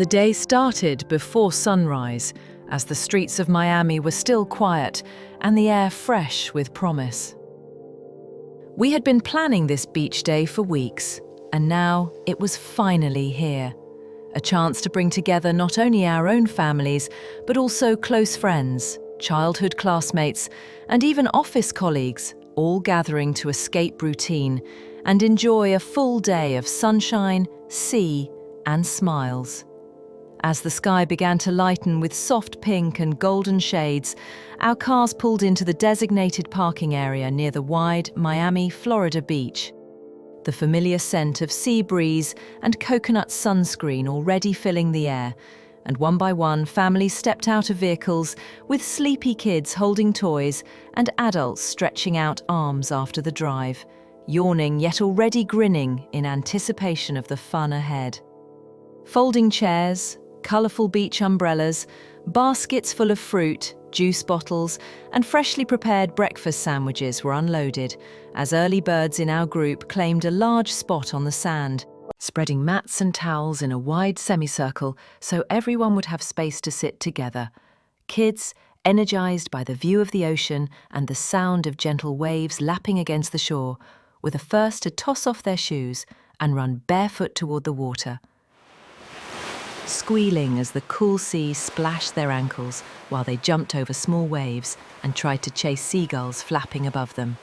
The day started before sunrise, as the streets of Miami were still quiet and the air fresh with promise. We had been planning this beach day for weeks, and now it was finally here. A chance to bring together not only our own families, but also close friends, childhood classmates, and even office colleagues, all gathering to escape routine and enjoy a full day of sunshine, sea, and smiles. As the sky began to lighten with soft pink and golden shades, our cars pulled into the designated parking area near the wide Miami, Florida beach. The familiar scent of sea breeze and coconut sunscreen already filling the air, and one by one families stepped out of vehicles with sleepy kids holding toys and adults stretching out arms after the drive, yawning yet already grinning in anticipation of the fun ahead. Folding chairs, colourful beach umbrellas, baskets full of fruit, juice bottles, and freshly prepared breakfast sandwiches were unloaded as early birds in our group claimed a large spot on the sand, spreading mats and towels in a wide semicircle so everyone would have space to sit together. Kids, energized by the view of the ocean and the sound of gentle waves lapping against the shore, were the first to toss off their shoes and run barefoot toward the water, squealing as the cool sea splashed their ankles while they jumped over small waves and tried to chase seagulls flapping above them.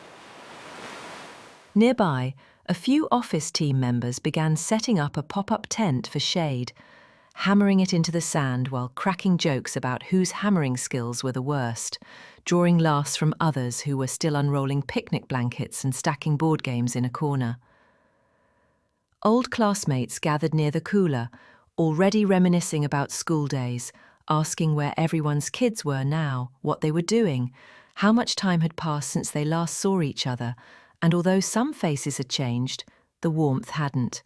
Nearby, a few office team members began setting up a pop-up tent for shade, hammering it into the sand while cracking jokes about whose hammering skills were the worst, drawing laughs from others who were still unrolling picnic blankets and stacking board games in a corner. Old classmates gathered near the cooler, already reminiscing about school days, asking where everyone's kids were now, what they were doing, how much time had passed since they last saw each other, and although some faces had changed, the warmth hadn't.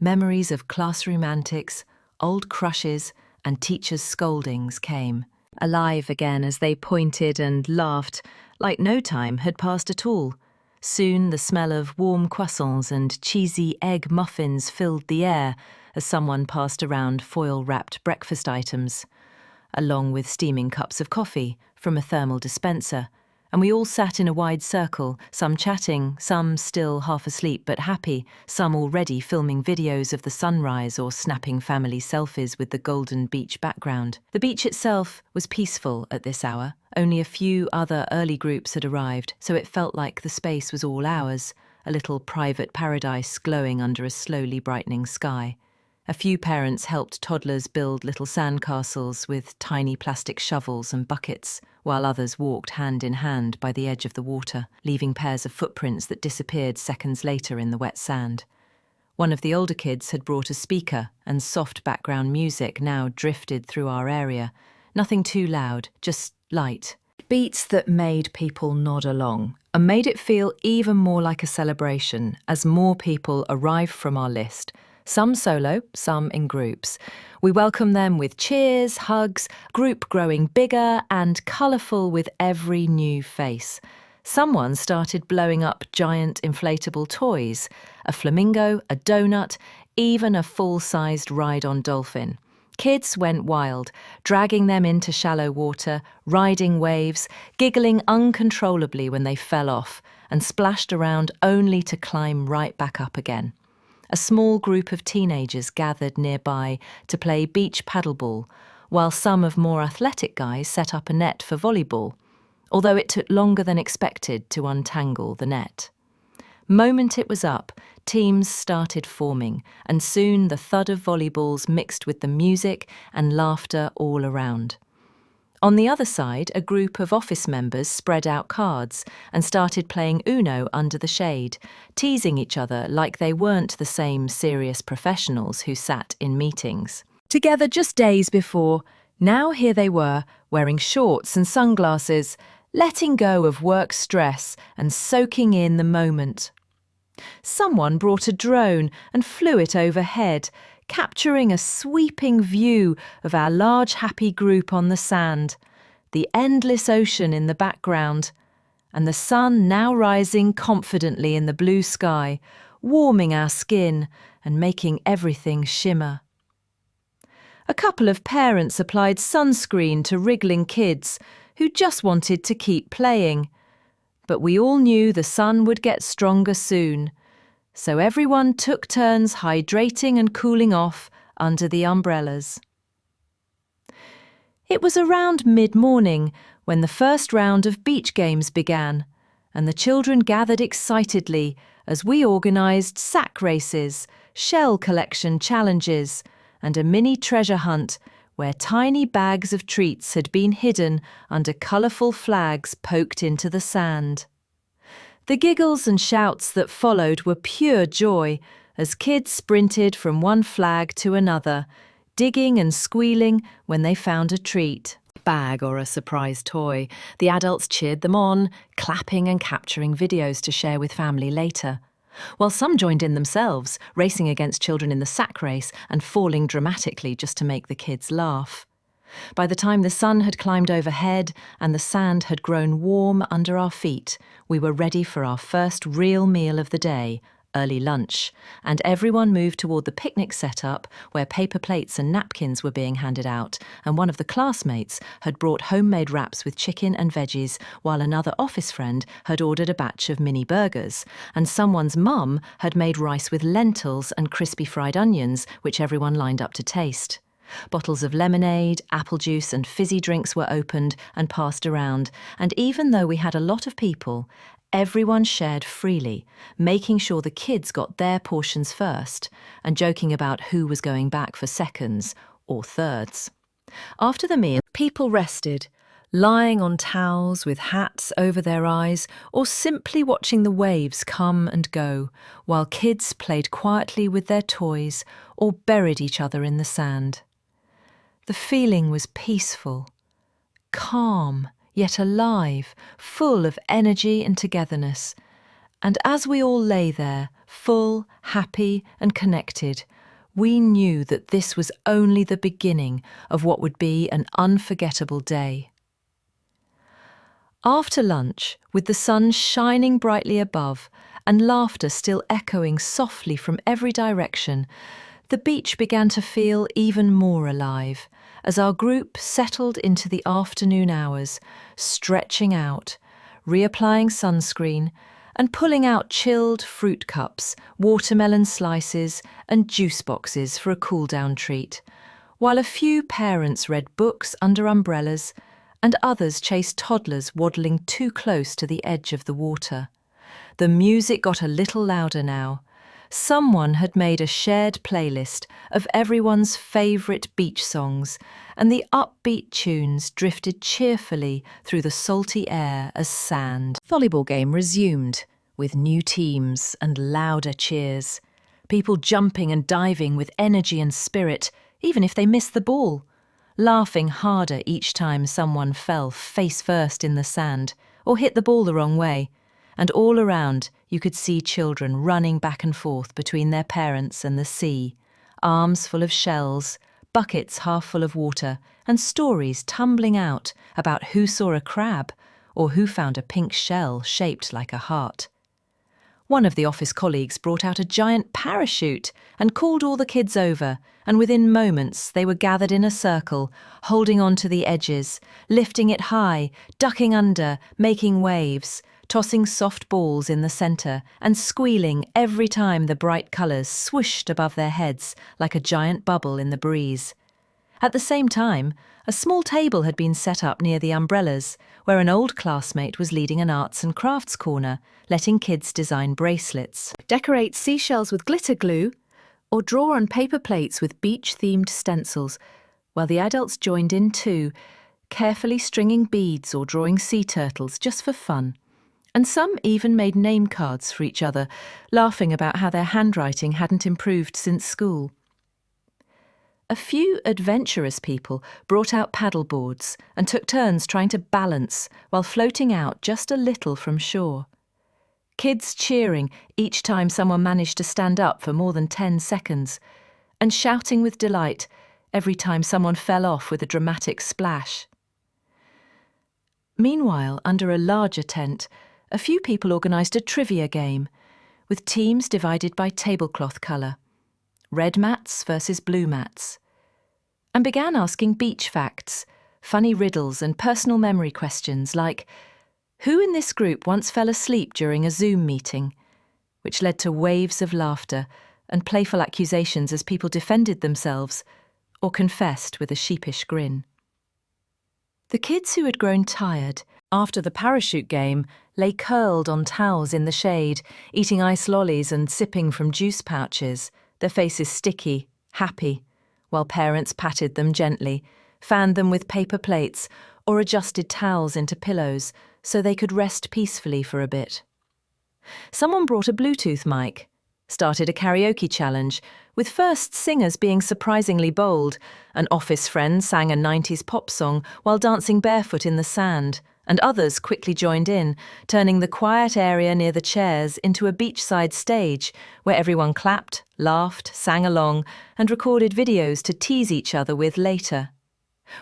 Memories of classroom antics, old crushes, and teachers' scoldings came, alive again as they pointed and laughed, like no time had passed at all. Soon the smell of warm croissants and cheesy egg muffins filled the air as someone passed around foil-wrapped breakfast items, along with steaming cups of coffee from a thermal dispenser, and we all sat in a wide circle, some chatting, some still half asleep but happy, some already filming videos of the sunrise or snapping family selfies with the golden beach background. The beach itself was peaceful at this hour. Only a few other early groups had arrived, so it felt like the space was all ours, a little private paradise glowing under a slowly brightening sky. A few parents helped toddlers build little sandcastles with tiny plastic shovels and buckets, while others walked hand in hand by the edge of the water, leaving pairs of footprints that disappeared seconds later in the wet sand. One of the older kids had brought a speaker, and soft background music now drifted through our area. Nothing too loud, just light. Beats that made people nod along, and made it feel even more like a celebration as more people arrived from our list. Some solo, some in groups. We welcome them with cheers, hugs, group growing bigger and colourful with every new face. Someone started blowing up giant inflatable toys, a flamingo, a donut, even a full-sized ride-on dolphin. Kids went wild, dragging them into shallow water, riding waves, giggling uncontrollably when they fell off, and splashed around only to climb right back up again. A small group of teenagers gathered nearby to play beach paddleball, while some of more athletic guys set up a net for volleyball, although it took longer than expected to untangle the net. Moment it was up, teams started forming, and soon the thud of volleyballs mixed with the music and laughter all around. On the other side, a group of office members spread out cards and started playing Uno under the shade, teasing each other like they weren't the same serious professionals who sat in meetings. Together just days before, now here they were, wearing shorts and sunglasses, letting go of work stress and soaking in the moment. Someone brought a drone and flew it overhead, capturing a sweeping view of our large happy group on the sand, the endless ocean in the background, and the sun now rising confidently in the blue sky, warming our skin and making everything shimmer. A couple of parents applied sunscreen to wriggling kids who just wanted to keep playing. But we all knew the sun would get stronger soon, so everyone took turns hydrating and cooling off under the umbrellas. It was around mid-morning when the first round of beach games began, and the children gathered excitedly as we organised sack races, shell collection challenges, and a mini treasure hunt where tiny bags of treats had been hidden under colourful flags poked into the sand. The giggles and shouts that followed were pure joy as kids sprinted from one flag to another, digging and squealing when they found a treat. Bag or a surprise toy. The adults cheered them on, clapping and capturing videos to share with family later. While some joined in themselves, racing against children in the sack race and falling dramatically just to make the kids laugh. By the time the sun had climbed overhead and the sand had grown warm under our feet, we were ready for our first real meal of the day, early lunch, and everyone moved toward the picnic setup where paper plates and napkins were being handed out, and one of the classmates had brought homemade wraps with chicken and veggies, while another office friend had ordered a batch of mini burgers, and someone's mum had made rice with lentils and crispy fried onions, which everyone lined up to taste. Bottles of lemonade, apple juice and fizzy drinks were opened and passed around, and even though we had a lot of people, everyone shared freely, making sure the kids got their portions first, and joking about who was going back for seconds or thirds. After the meal, people rested, lying on towels with hats over their eyes or simply watching the waves come and go, while kids played quietly with their toys or buried each other in the sand. The feeling was peaceful, calm, yet alive, full of energy and togetherness. And as we all lay there, full, happy and connected, we knew that this was only the beginning of what would be an unforgettable day. After lunch, with the sun shining brightly above and laughter still echoing softly from every direction, the beach began to feel even more alive as our group settled into the afternoon hours, stretching out, reapplying sunscreen, and pulling out chilled fruit cups, watermelon slices, and juice boxes for a cool-down treat, while a few parents read books under umbrellas and others chased toddlers waddling too close to the edge of the water. The music got a little louder now. Someone had made a shared playlist of everyone's favourite beach songs, and the upbeat tunes drifted cheerfully through the salty air as sand. Volleyball game resumed, with new teams and louder cheers. People jumping and diving with energy and spirit, even if they missed the ball. Laughing harder each time someone fell face first in the sand, or hit the ball the wrong way. And all around, you could see children running back and forth between their parents and the sea, arms full of shells, buckets half full of water, and stories tumbling out about who saw a crab or who found a pink shell shaped like a heart. One of the office colleagues brought out a giant parachute and called all the kids over, and within moments they were gathered in a circle, holding on to the edges, lifting it high, ducking under, making waves, tossing soft balls in the centre and squealing every time the bright colours swooshed above their heads like a giant bubble in the breeze. At the same time, a small table had been set up near the umbrellas, where an old classmate was leading an arts and crafts corner, letting kids design bracelets, decorate seashells with glitter glue, or draw on paper plates with beach-themed stencils, while the adults joined in too, carefully stringing beads or drawing sea turtles just for fun. And some even made name cards for each other, laughing about how their handwriting hadn't improved since school. A few adventurous people brought out paddle boards and took turns trying to balance while floating out just a little from shore. Kids cheering each time someone managed to stand up for more than 10 seconds, and shouting with delight every time someone fell off with a dramatic splash. Meanwhile, under a larger tent, a few people organised a trivia game, with teams divided by tablecloth colour. Red mats versus blue mats. and began asking beach facts, funny riddles and personal memory questions like, who in this group once fell asleep during a Zoom meeting? Which led to waves of laughter and playful accusations as people defended themselves or confessed with a sheepish grin. The kids who had grown tired after the parachute game lay curled on towels in the shade, eating ice lollies and sipping from juice pouches, their faces sticky, happy, while parents patted them gently, fanned them with paper plates, or adjusted towels into pillows so they could rest peacefully for a bit. Someone brought a Bluetooth mic, started a karaoke challenge, with first singers being surprisingly bold. An office friend sang a 90s pop song while dancing barefoot in the sand, and others quickly joined in, turning the quiet area near the chairs into a beachside stage where everyone clapped, laughed, sang along, and recorded videos to tease each other with later.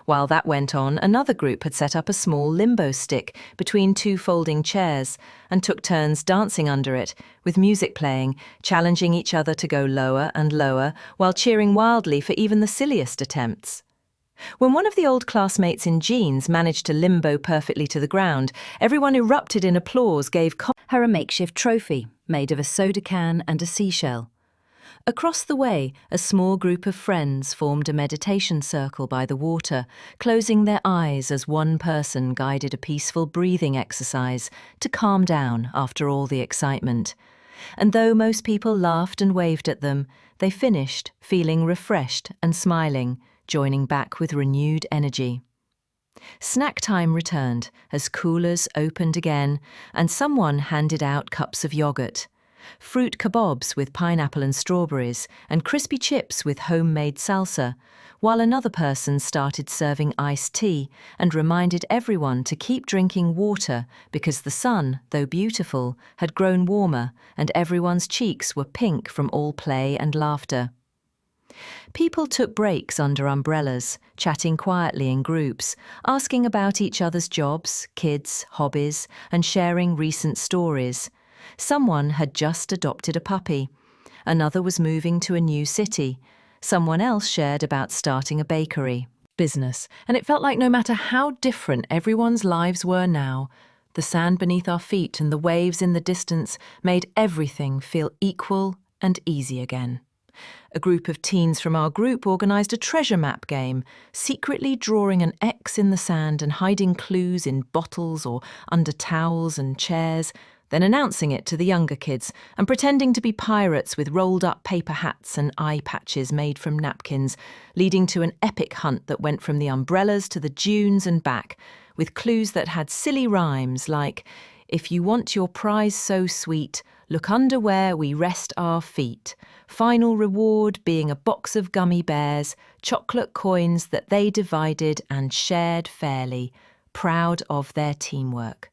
While that went on, another group had set up a small limbo stick between two folding chairs and took turns dancing under it, with music playing, challenging each other to go lower and lower while cheering wildly for even the silliest attempts. When one of the old classmates in jeans managed to limbo perfectly to the ground, everyone erupted in applause, gave her a makeshift trophy made of a soda can and a seashell. Across the way, a small group of friends formed a meditation circle by the water, closing their eyes as one person guided a peaceful breathing exercise to calm down after all the excitement. And though most people laughed and waved at them, they finished feeling refreshed and smiling, joining back with renewed energy. Snack time returned as coolers opened again and someone handed out cups of yogurt. Fruit kebabs with pineapple and strawberries, and crispy chips with homemade salsa, while another person started serving iced tea and reminded everyone to keep drinking water because the sun, though beautiful, had grown warmer and everyone's cheeks were pink from all play and laughter. People took breaks under umbrellas, chatting quietly in groups, asking about each other's jobs, kids, hobbies, and sharing recent stories. Someone had just adopted a puppy. Another was moving to a new city. Someone else shared about starting a bakery business, and it felt like no matter how different everyone's lives were now, the sand beneath our feet and the waves in the distance made everything feel equal and easy again. A group of teens from our group organised a treasure map game, secretly drawing an X in the sand and hiding clues in bottles or under towels and chairs, then announcing it to the younger kids and pretending to be pirates with rolled-up paper hats and eye patches made from napkins, leading to an epic hunt that went from the umbrellas to the dunes and back, with clues that had silly rhymes like, "If you want your prize so sweet, look under where we rest our feet. Final reward being a box of gummy bears, chocolate coins that they divided and shared fairly, proud of their teamwork."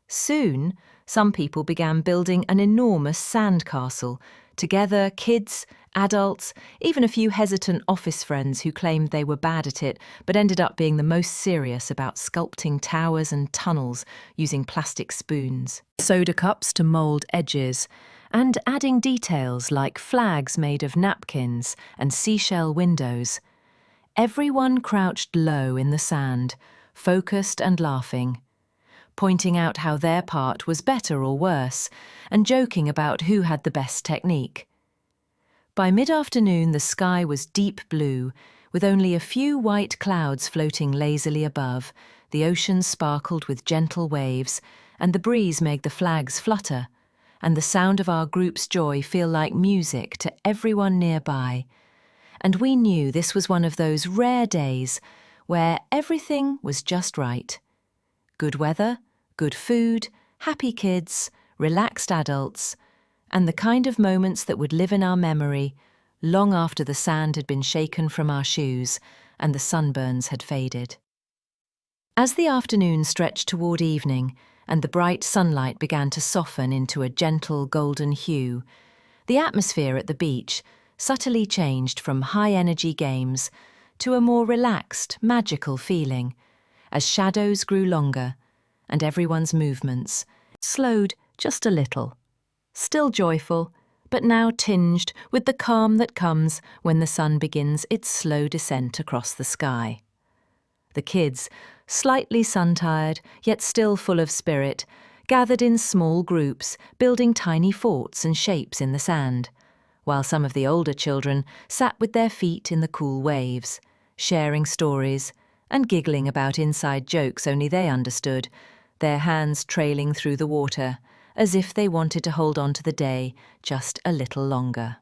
Soon, some people began building an enormous sandcastle. Together, kids, adults, even a few hesitant office friends who claimed they were bad at it but ended up being the most serious about sculpting towers and tunnels using plastic spoons, soda cups to mould edges, and adding details like flags made of napkins and seashell windows. Everyone crouched low in the sand, focused and laughing, pointing out how their part was better or worse, and joking about who had the best technique. By mid-afternoon, the sky was deep blue, with only a few white clouds floating lazily above. The ocean sparkled with gentle waves, and the breeze made the flags flutter, and the sound of our group's joy feel like music to everyone nearby. And we knew this was one of those rare days where everything was just right. Good weather, good food, happy kids, relaxed adults, and the kind of moments that would live in our memory long after the sand had been shaken from our shoes and the sunburns had faded. As the afternoon stretched toward evening and the bright sunlight began to soften into a gentle golden hue, the atmosphere at the beach subtly changed from high-energy games to a more relaxed, magical feeling, as shadows grew longer and everyone's movements slowed just a little. Still joyful, but now tinged with the calm that comes when the sun begins its slow descent across the sky. The kids, slightly sun-tired, yet still full of spirit, gathered in small groups, building tiny forts and shapes in the sand, while some of the older children sat with their feet in the cool waves, sharing stories and giggling about inside jokes only they understood, their hands trailing through the water, as if they wanted to hold on to the day just a little longer.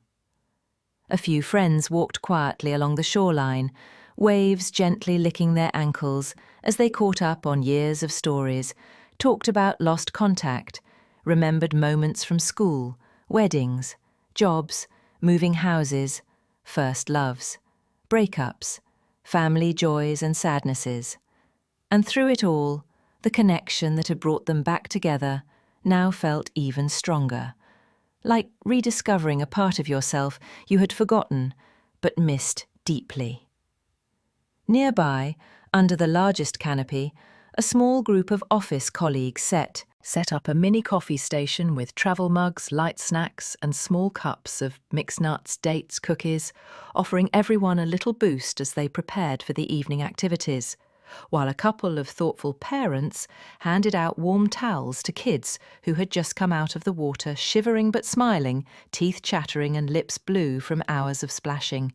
A few friends walked quietly along the shoreline, waves gently licking their ankles as they caught up on years of stories, talked about lost contact, remembered moments from school, weddings, jobs, moving houses, first loves, breakups, family joys and sadnesses. And through it all, the connection that had brought them back together now felt even stronger, like rediscovering a part of yourself you had forgotten but missed deeply. Nearby, under the largest canopy, a small group of office colleagues set up a mini coffee station with travel mugs, light snacks, and small cups of mixed nuts, dates, cookies, offering everyone a little boost as they prepared for the evening activities, while a couple of thoughtful parents handed out warm towels to kids who had just come out of the water, shivering but smiling, teeth chattering and lips blue from hours of splashing.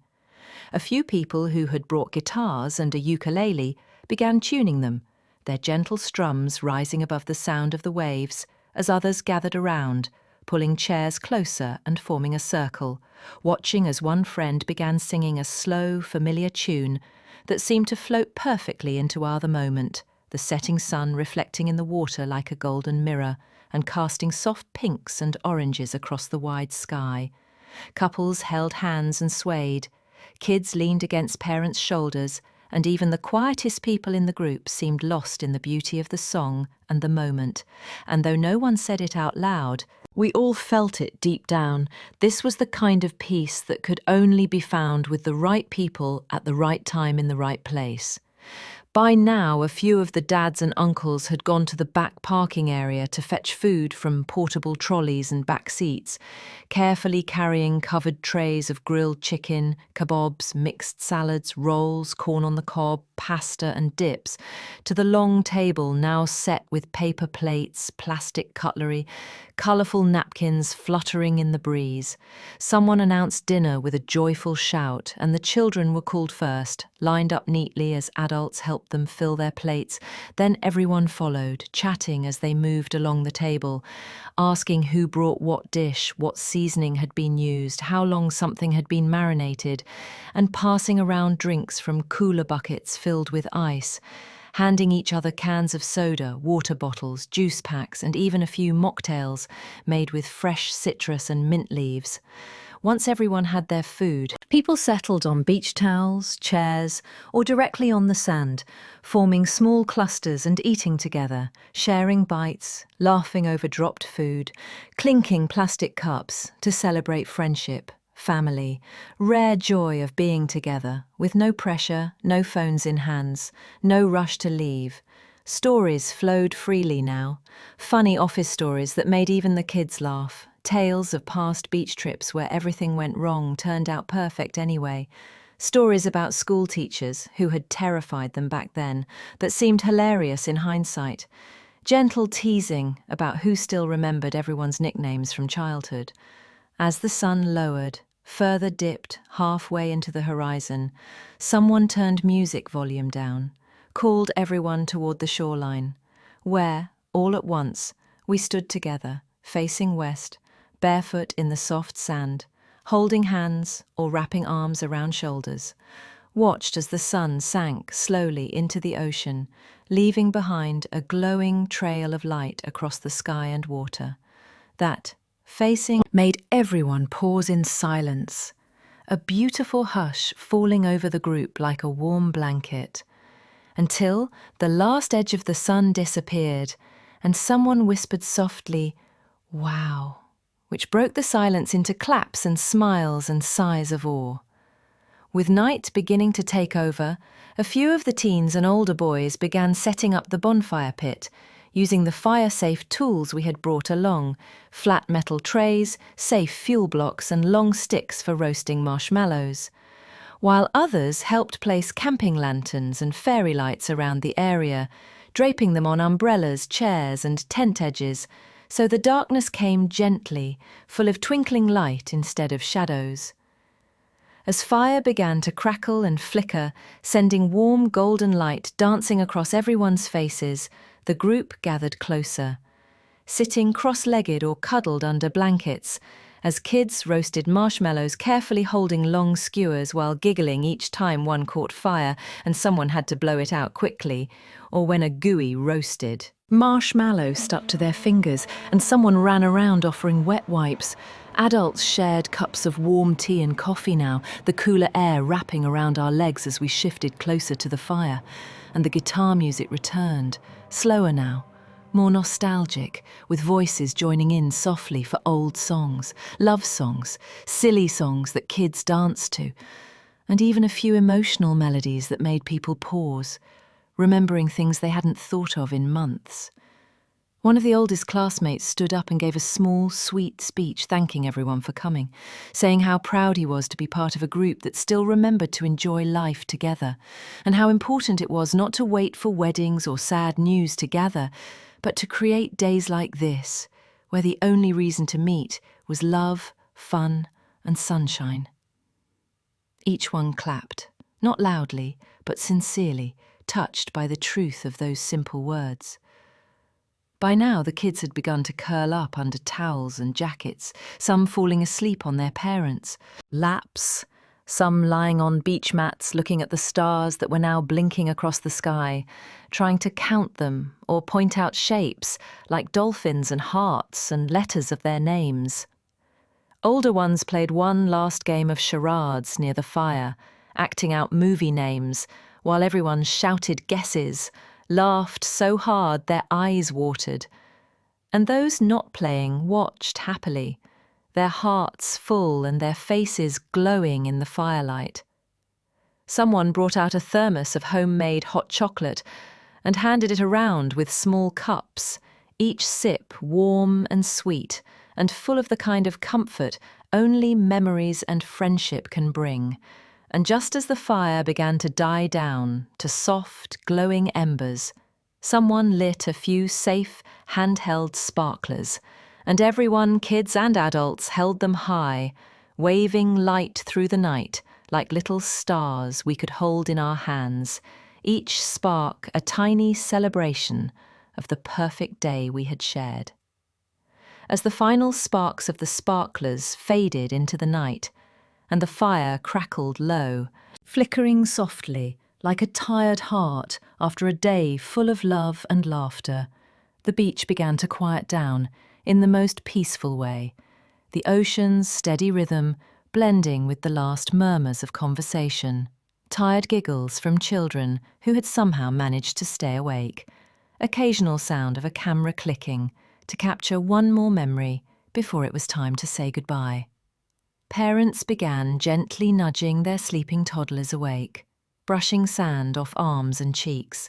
A few people who had brought guitars and a ukulele began tuning them, their gentle strums rising above the sound of the waves as others gathered around, pulling chairs closer and forming a circle, watching as one friend began singing a slow, familiar tune that seemed to float perfectly into the moment, the setting sun reflecting in the water like a golden mirror and casting soft pinks and oranges across the wide sky. Couples held hands and swayed. Kids leaned against parents' shoulders, and even the quietest people in the group seemed lost in the beauty of the song and the moment. And though no one said it out loud, we all felt it deep down. This was the kind of peace that could only be found with the right people at the right time in the right place. By now, a few of the dads and uncles had gone to the back parking area to fetch food from portable trolleys and back seats, carefully carrying covered trays of grilled chicken, kebabs, mixed salads, rolls, corn on the cob, pasta and dips, to the long table now set with paper plates, plastic cutlery, colourful napkins fluttering in the breeze. Someone announced dinner with a joyful shout, and the children were called first, lined up neatly as adults helped them fill their plates. Then everyone followed, chatting as they moved along the table, asking who brought what dish, what seasoning had been used, how long something had been marinated, and passing around drinks from cooler buckets filled with ice, handing each other cans of soda, water bottles, juice packs, and even a few mocktails made with fresh citrus and mint leaves. Once everyone had their food, people settled on beach towels, chairs, or directly on the sand, forming small clusters and eating together, sharing bites, laughing over dropped food, clinking plastic cups to celebrate friendship, family, rare joy of being together, with no pressure, no phones in hands, no rush to leave. Stories flowed freely now, funny office stories that made even the kids laugh. Tales of past beach trips where everything went wrong turned out perfect anyway. Stories about school teachers who had terrified them back then, but seemed hilarious in hindsight. Gentle teasing about who still remembered everyone's nicknames from childhood. As the sun lowered, further dipped halfway into the horizon, someone turned music volume down, called everyone toward the shoreline, where, all at once, we stood together, facing west, barefoot in the soft sand, holding hands or wrapping arms around shoulders, watched as the sun sank slowly into the ocean, leaving behind a glowing trail of light across the sky and water. That, facing, made everyone pause in silence, a beautiful hush falling over the group like a warm blanket, until the last edge of the sun disappeared and someone whispered softly, "Wow," which broke the silence into claps and smiles and sighs of awe. With night beginning to take over, a few of the teens and older boys began setting up the bonfire pit, using the fire-safe tools we had brought along: flat metal trays, safe fuel blocks, and long sticks for roasting marshmallows, while others helped place camping lanterns and fairy lights around the area, draping them on umbrellas, chairs, and tent edges, so the darkness came gently, full of twinkling light instead of shadows. As fire began to crackle and flicker, sending warm golden light dancing across everyone's faces, the group gathered closer, sitting cross-legged or cuddled under blankets, as kids roasted marshmallows, carefully holding long skewers while giggling each time one caught fire and someone had to blow it out quickly, or when a gooey roasted. Marshmallow stuck to their fingers and someone ran around offering wet wipes. Adults shared cups of warm tea and coffee now, the cooler air wrapping around our legs as we shifted closer to the fire, and the guitar music returned, slower now, more nostalgic, with voices joining in softly for old songs, love songs, silly songs that kids danced to, and even a few emotional melodies that made people pause, remembering things they hadn't thought of in months. One of the oldest classmates stood up and gave a small, sweet speech thanking everyone for coming, saying how proud he was to be part of a group that still remembered to enjoy life together, and how important it was not to wait for weddings or sad news to gather, but to create days like this, where the only reason to meet was love, fun, and sunshine. Each one clapped, not loudly, but sincerely, touched by the truth of those simple words. By now the kids had begun to curl up under towels and jackets, some falling asleep on their parents' laps, some lying on beach mats looking at the stars that were now blinking across the sky, trying to count them or point out shapes like dolphins and hearts and letters of their names. Older ones played one last game of charades near the fire, acting out movie names, while everyone shouted guesses, laughed so hard their eyes watered. And those not playing watched happily, their hearts full and their faces glowing in the firelight. Someone brought out a thermos of homemade hot chocolate and handed it around with small cups, each sip warm and sweet and full of the kind of comfort only memories and friendship can bring. And just as the fire began to die down to soft, glowing embers, someone lit a few safe, handheld sparklers, and everyone, kids and adults, held them high, waving light through the night like little stars we could hold in our hands, each spark a tiny celebration of the perfect day we had shared. As the final sparks of the sparklers faded into the night, and the fire crackled low, flickering softly like a tired heart after a day full of love and laughter, the beach began to quiet down in the most peaceful way, the ocean's steady rhythm blending with the last murmurs of conversation, tired giggles from children who had somehow managed to stay awake, occasional sound of a camera clicking to capture one more memory before it was time to say goodbye. Parents began gently nudging their sleeping toddlers awake, brushing sand off arms and cheeks,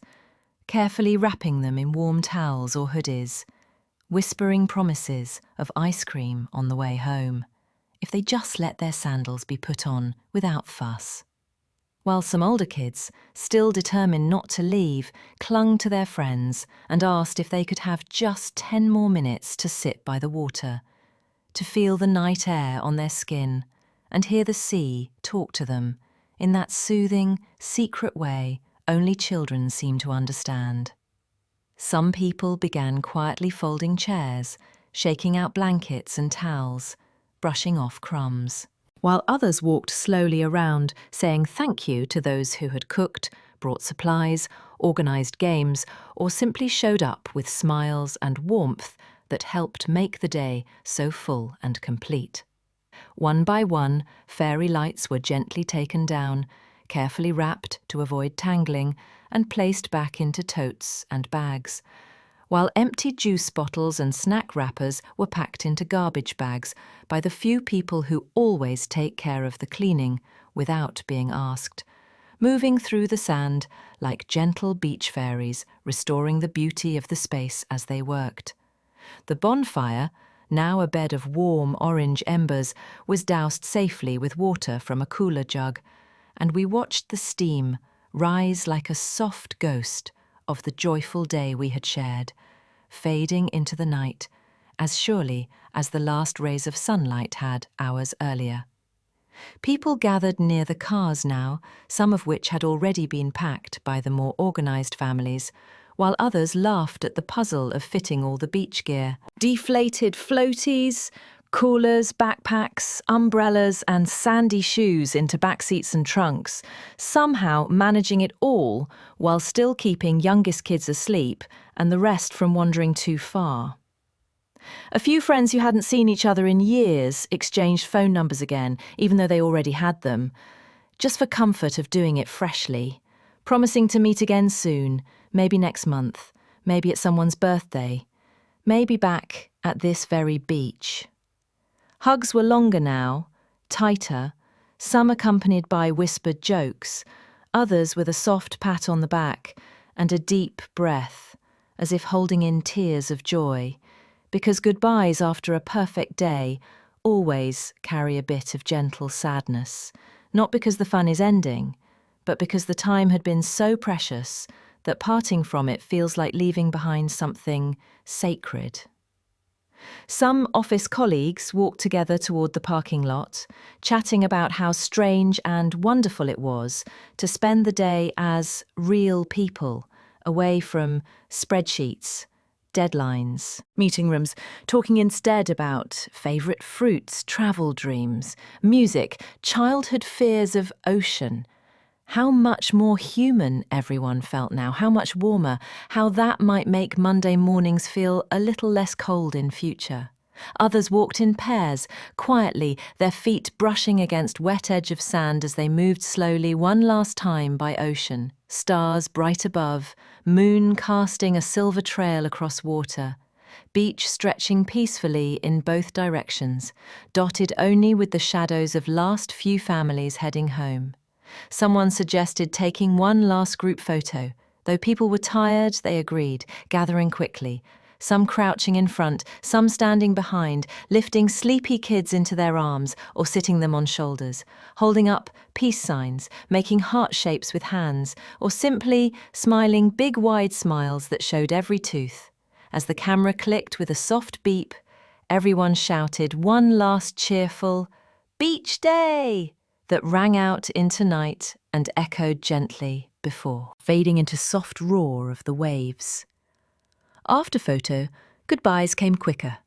carefully wrapping them in warm towels or hoodies, whispering promises of ice cream on the way home, if they just let their sandals be put on without fuss. While some older kids, still determined not to leave, clung to their friends and asked if they could have just 10 more minutes to sit by the water, to feel the night air on their skin and hear the sea talk to them in that soothing, secret way only children seem to understand. Some people began quietly folding chairs, shaking out blankets and towels, brushing off crumbs, while others walked slowly around, saying thank you to those who had cooked, brought supplies, organised games, or simply showed up with smiles and warmth that helped make the day so full and complete. One by one, fairy lights were gently taken down, carefully wrapped to avoid tangling, and placed back into totes and bags, while empty juice bottles and snack wrappers were packed into garbage bags by the few people who always take care of the cleaning without being asked, moving through the sand like gentle beach fairies, restoring the beauty of the space as they worked. The bonfire, now a bed of warm orange embers, was doused safely with water from a cooler jug, and we watched the steam rise like a soft ghost of the joyful day we had shared, fading into the night as surely as the last rays of sunlight had hours earlier. People gathered near the cars now, some of which had already been packed by the more organised families, while others laughed at the puzzle of fitting all the beach gear. Deflated floaties, coolers, backpacks, umbrellas and sandy shoes into backseats and trunks, somehow managing it all while still keeping youngest kids asleep and the rest from wandering too far. A few friends who hadn't seen each other in years exchanged phone numbers again, even though they already had them, just for comfort of doing it freshly, promising to meet again soon, maybe next month, maybe at someone's birthday, maybe back at this very beach. Hugs were longer now, tighter, some accompanied by whispered jokes, others with a soft pat on the back and a deep breath, as if holding in tears of joy, because goodbyes after a perfect day always carry a bit of gentle sadness, not because the fun is ending, but because the time had been so precious that parting from it feels like leaving behind something sacred. Some office colleagues walked together toward the parking lot, chatting about how strange and wonderful it was to spend the day as real people, away from spreadsheets, deadlines, meeting rooms, talking instead about favourite fruits, travel dreams, music, childhood fears of ocean. How much more human everyone felt now, how much warmer, how that might make Monday mornings feel a little less cold in future. Others walked in pairs, quietly, their feet brushing against wet edge of sand as they moved slowly one last time by ocean, stars bright above, moon casting a silver trail across water, beach stretching peacefully in both directions, dotted only with the shadows of last few families heading home. Someone suggested taking one last group photo. Though people were tired, they agreed, gathering quickly, some crouching in front, some standing behind, lifting sleepy kids into their arms or sitting them on shoulders, holding up peace signs, making heart shapes with hands, or simply smiling big wide smiles that showed every tooth. As the camera clicked with a soft beep, everyone shouted one last cheerful, "Beach Day!" that rang out into night and echoed gently before, fading into soft roar of the waves. After photo, goodbyes came quicker.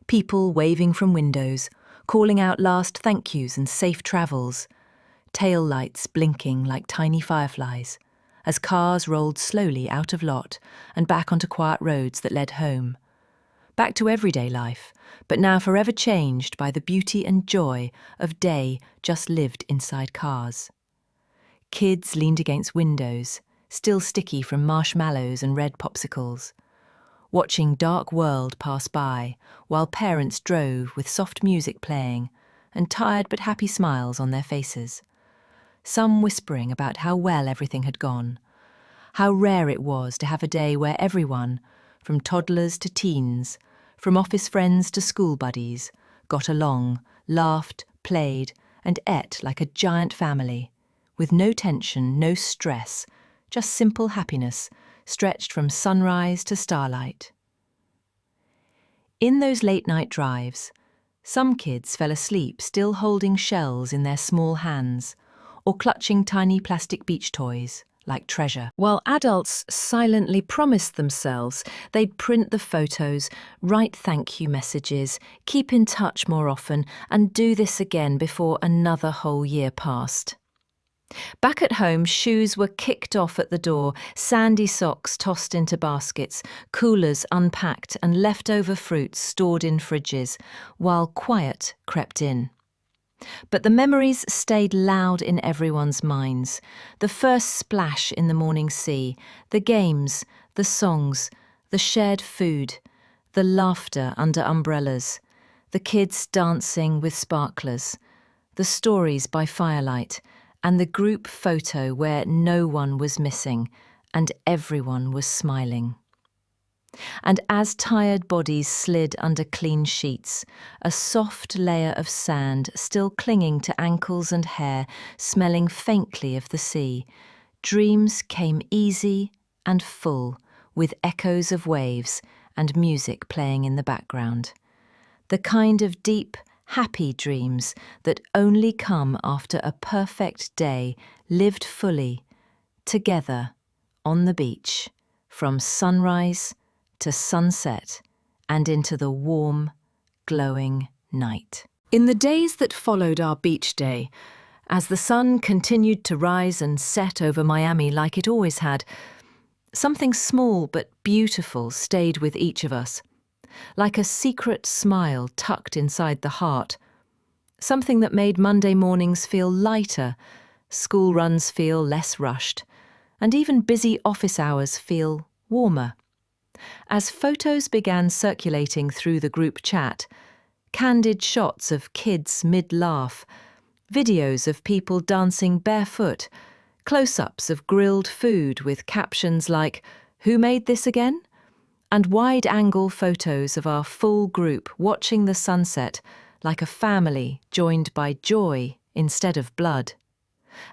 People waving from windows, calling out last thank yous and safe travels. Tail lights blinking like tiny fireflies, as cars rolled slowly out of lot and back onto quiet roads that led home. Back to everyday life, but now forever changed by the beauty and joy of day just lived inside cars. Kids leaned against windows, still sticky from marshmallows and red popsicles, watching dark world pass by while parents drove with soft music playing and tired but happy smiles on their faces. Some whispering about how well everything had gone, how rare it was to have a day where everyone, from toddlers to teens, from office friends to school buddies, got along, laughed, played, and ate like a giant family, with no tension, no stress, just simple happiness, stretched from sunrise to starlight. In those late-night drives, some kids fell asleep still holding shells in their small hands, or clutching tiny plastic beach toys, like treasure, while adults silently promised themselves they'd print the photos, write thank you messages, keep in touch more often, and do this again before another whole year passed. Back at home, shoes were kicked off at the door, sandy socks tossed into baskets, coolers unpacked and leftover fruits stored in fridges, while quiet crept in. But the memories stayed loud in everyone's minds. The first splash in the morning sea, the games, the songs, the shared food, the laughter under umbrellas, the kids dancing with sparklers, the stories by firelight, and the group photo where no one was missing and everyone was smiling. And as tired bodies slid under clean sheets, a soft layer of sand still clinging to ankles and hair, smelling faintly of the sea, dreams came easy and full, with echoes of waves and music playing in the background. The kind of deep, happy dreams that only come after a perfect day lived fully, together, on the beach, from sunrise to sunset and into the warm, glowing night. In the days that followed our beach day, as the sun continued to rise and set over Miami like it always had, something small but beautiful stayed with each of us, like a secret smile tucked inside the heart, something that made Monday mornings feel lighter, school runs feel less rushed, and even busy office hours feel warmer. As photos began circulating through the group chat, candid shots of kids mid-laugh, videos of people dancing barefoot, close-ups of grilled food with captions like, "Who made this again?" and wide-angle photos of our full group watching the sunset like a family joined by joy instead of blood.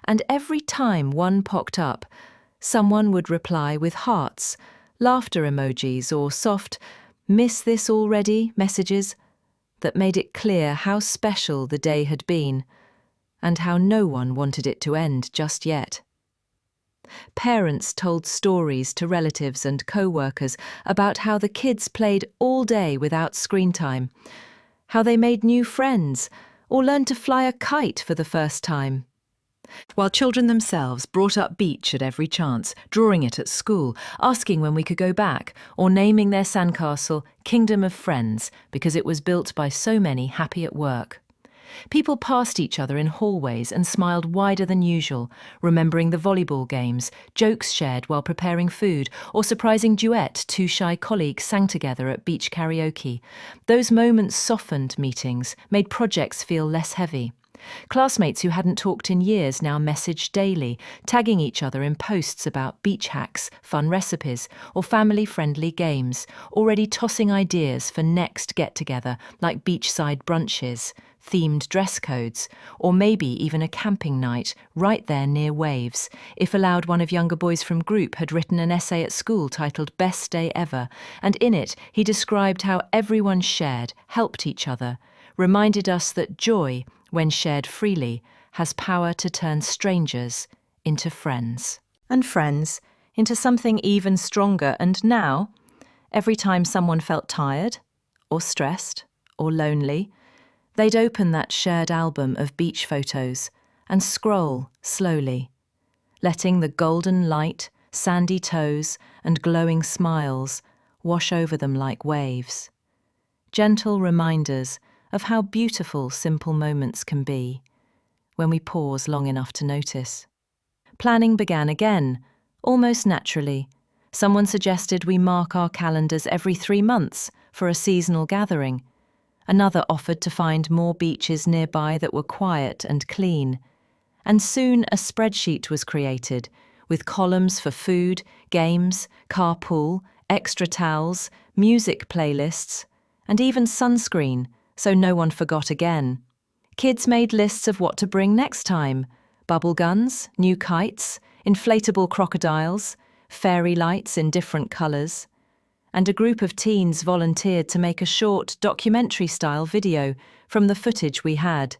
And every time one popped up, someone would reply with hearts, laughter emojis, or soft, "miss this already" messages that made it clear how special the day had been and how no one wanted it to end just yet. Parents told stories to relatives and co-workers about how the kids played all day without screen time, how they made new friends or learned to fly a kite for the first time, while children themselves brought up beach at every chance, drawing it at school, asking when we could go back, or naming their sandcastle Kingdom of Friends because it was built by so many happy at work. People passed each other in hallways and smiled wider than usual, remembering the volleyball games, jokes shared while preparing food, or surprising duet two shy colleagues sang together at beach karaoke. Those moments softened meetings, made projects feel less heavy. Classmates who hadn't talked in years now messaged daily, tagging each other in posts about beach hacks, fun recipes, or family-friendly games, already tossing ideas for next get-together, like beachside brunches, themed dress codes, or maybe even a camping night right there near waves. If allowed, one of younger boys from group had written an essay at school titled "Best Day Ever," and in it he described how everyone shared, helped each other, reminded us that joy, when shared freely, has power to turn strangers into friends. And friends into something even stronger. And now, every time someone felt tired, or stressed, or lonely, they'd open that shared album of beach photos and scroll slowly, letting the golden light, sandy toes, and glowing smiles wash over them like waves. Gentle reminders of how beautiful simple moments can be when we pause long enough to notice. Planning began again, almost naturally. Someone suggested we mark our calendars every 3 months for a seasonal gathering. Another offered to find more beaches nearby that were quiet and clean. And soon a spreadsheet was created, with columns for food, games, carpool, extra towels, music playlists, and even sunscreen, so no one forgot again. Kids made lists of what to bring next time: bubble guns, new kites, inflatable crocodiles, fairy lights in different colours. And a group of teens volunteered to make a short documentary-style video from the footage we had,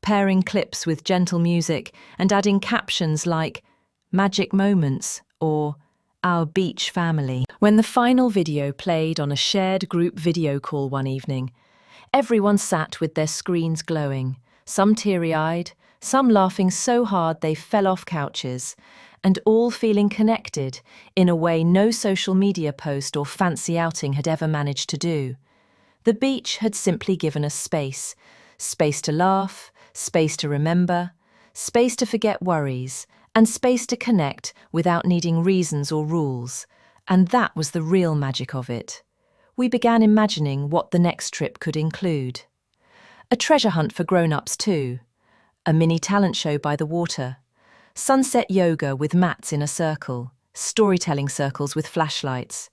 pairing clips with gentle music and adding captions like "Magic Moments" or "Our Beach Family." When the final video played on a shared group video call one evening, everyone sat with their screens glowing, some teary-eyed, some laughing so hard they fell off couches, and all feeling connected in a way no social media post or fancy outing had ever managed to do. The beach had simply given us space to laugh, space to remember, space to forget worries, and space to connect without needing reasons or rules. And that was the real magic of it. We began imagining what the next trip could include. A treasure hunt for grown-ups too. a mini talent show by the water, sunset yoga with mats in a circle, storytelling circles with flashlights,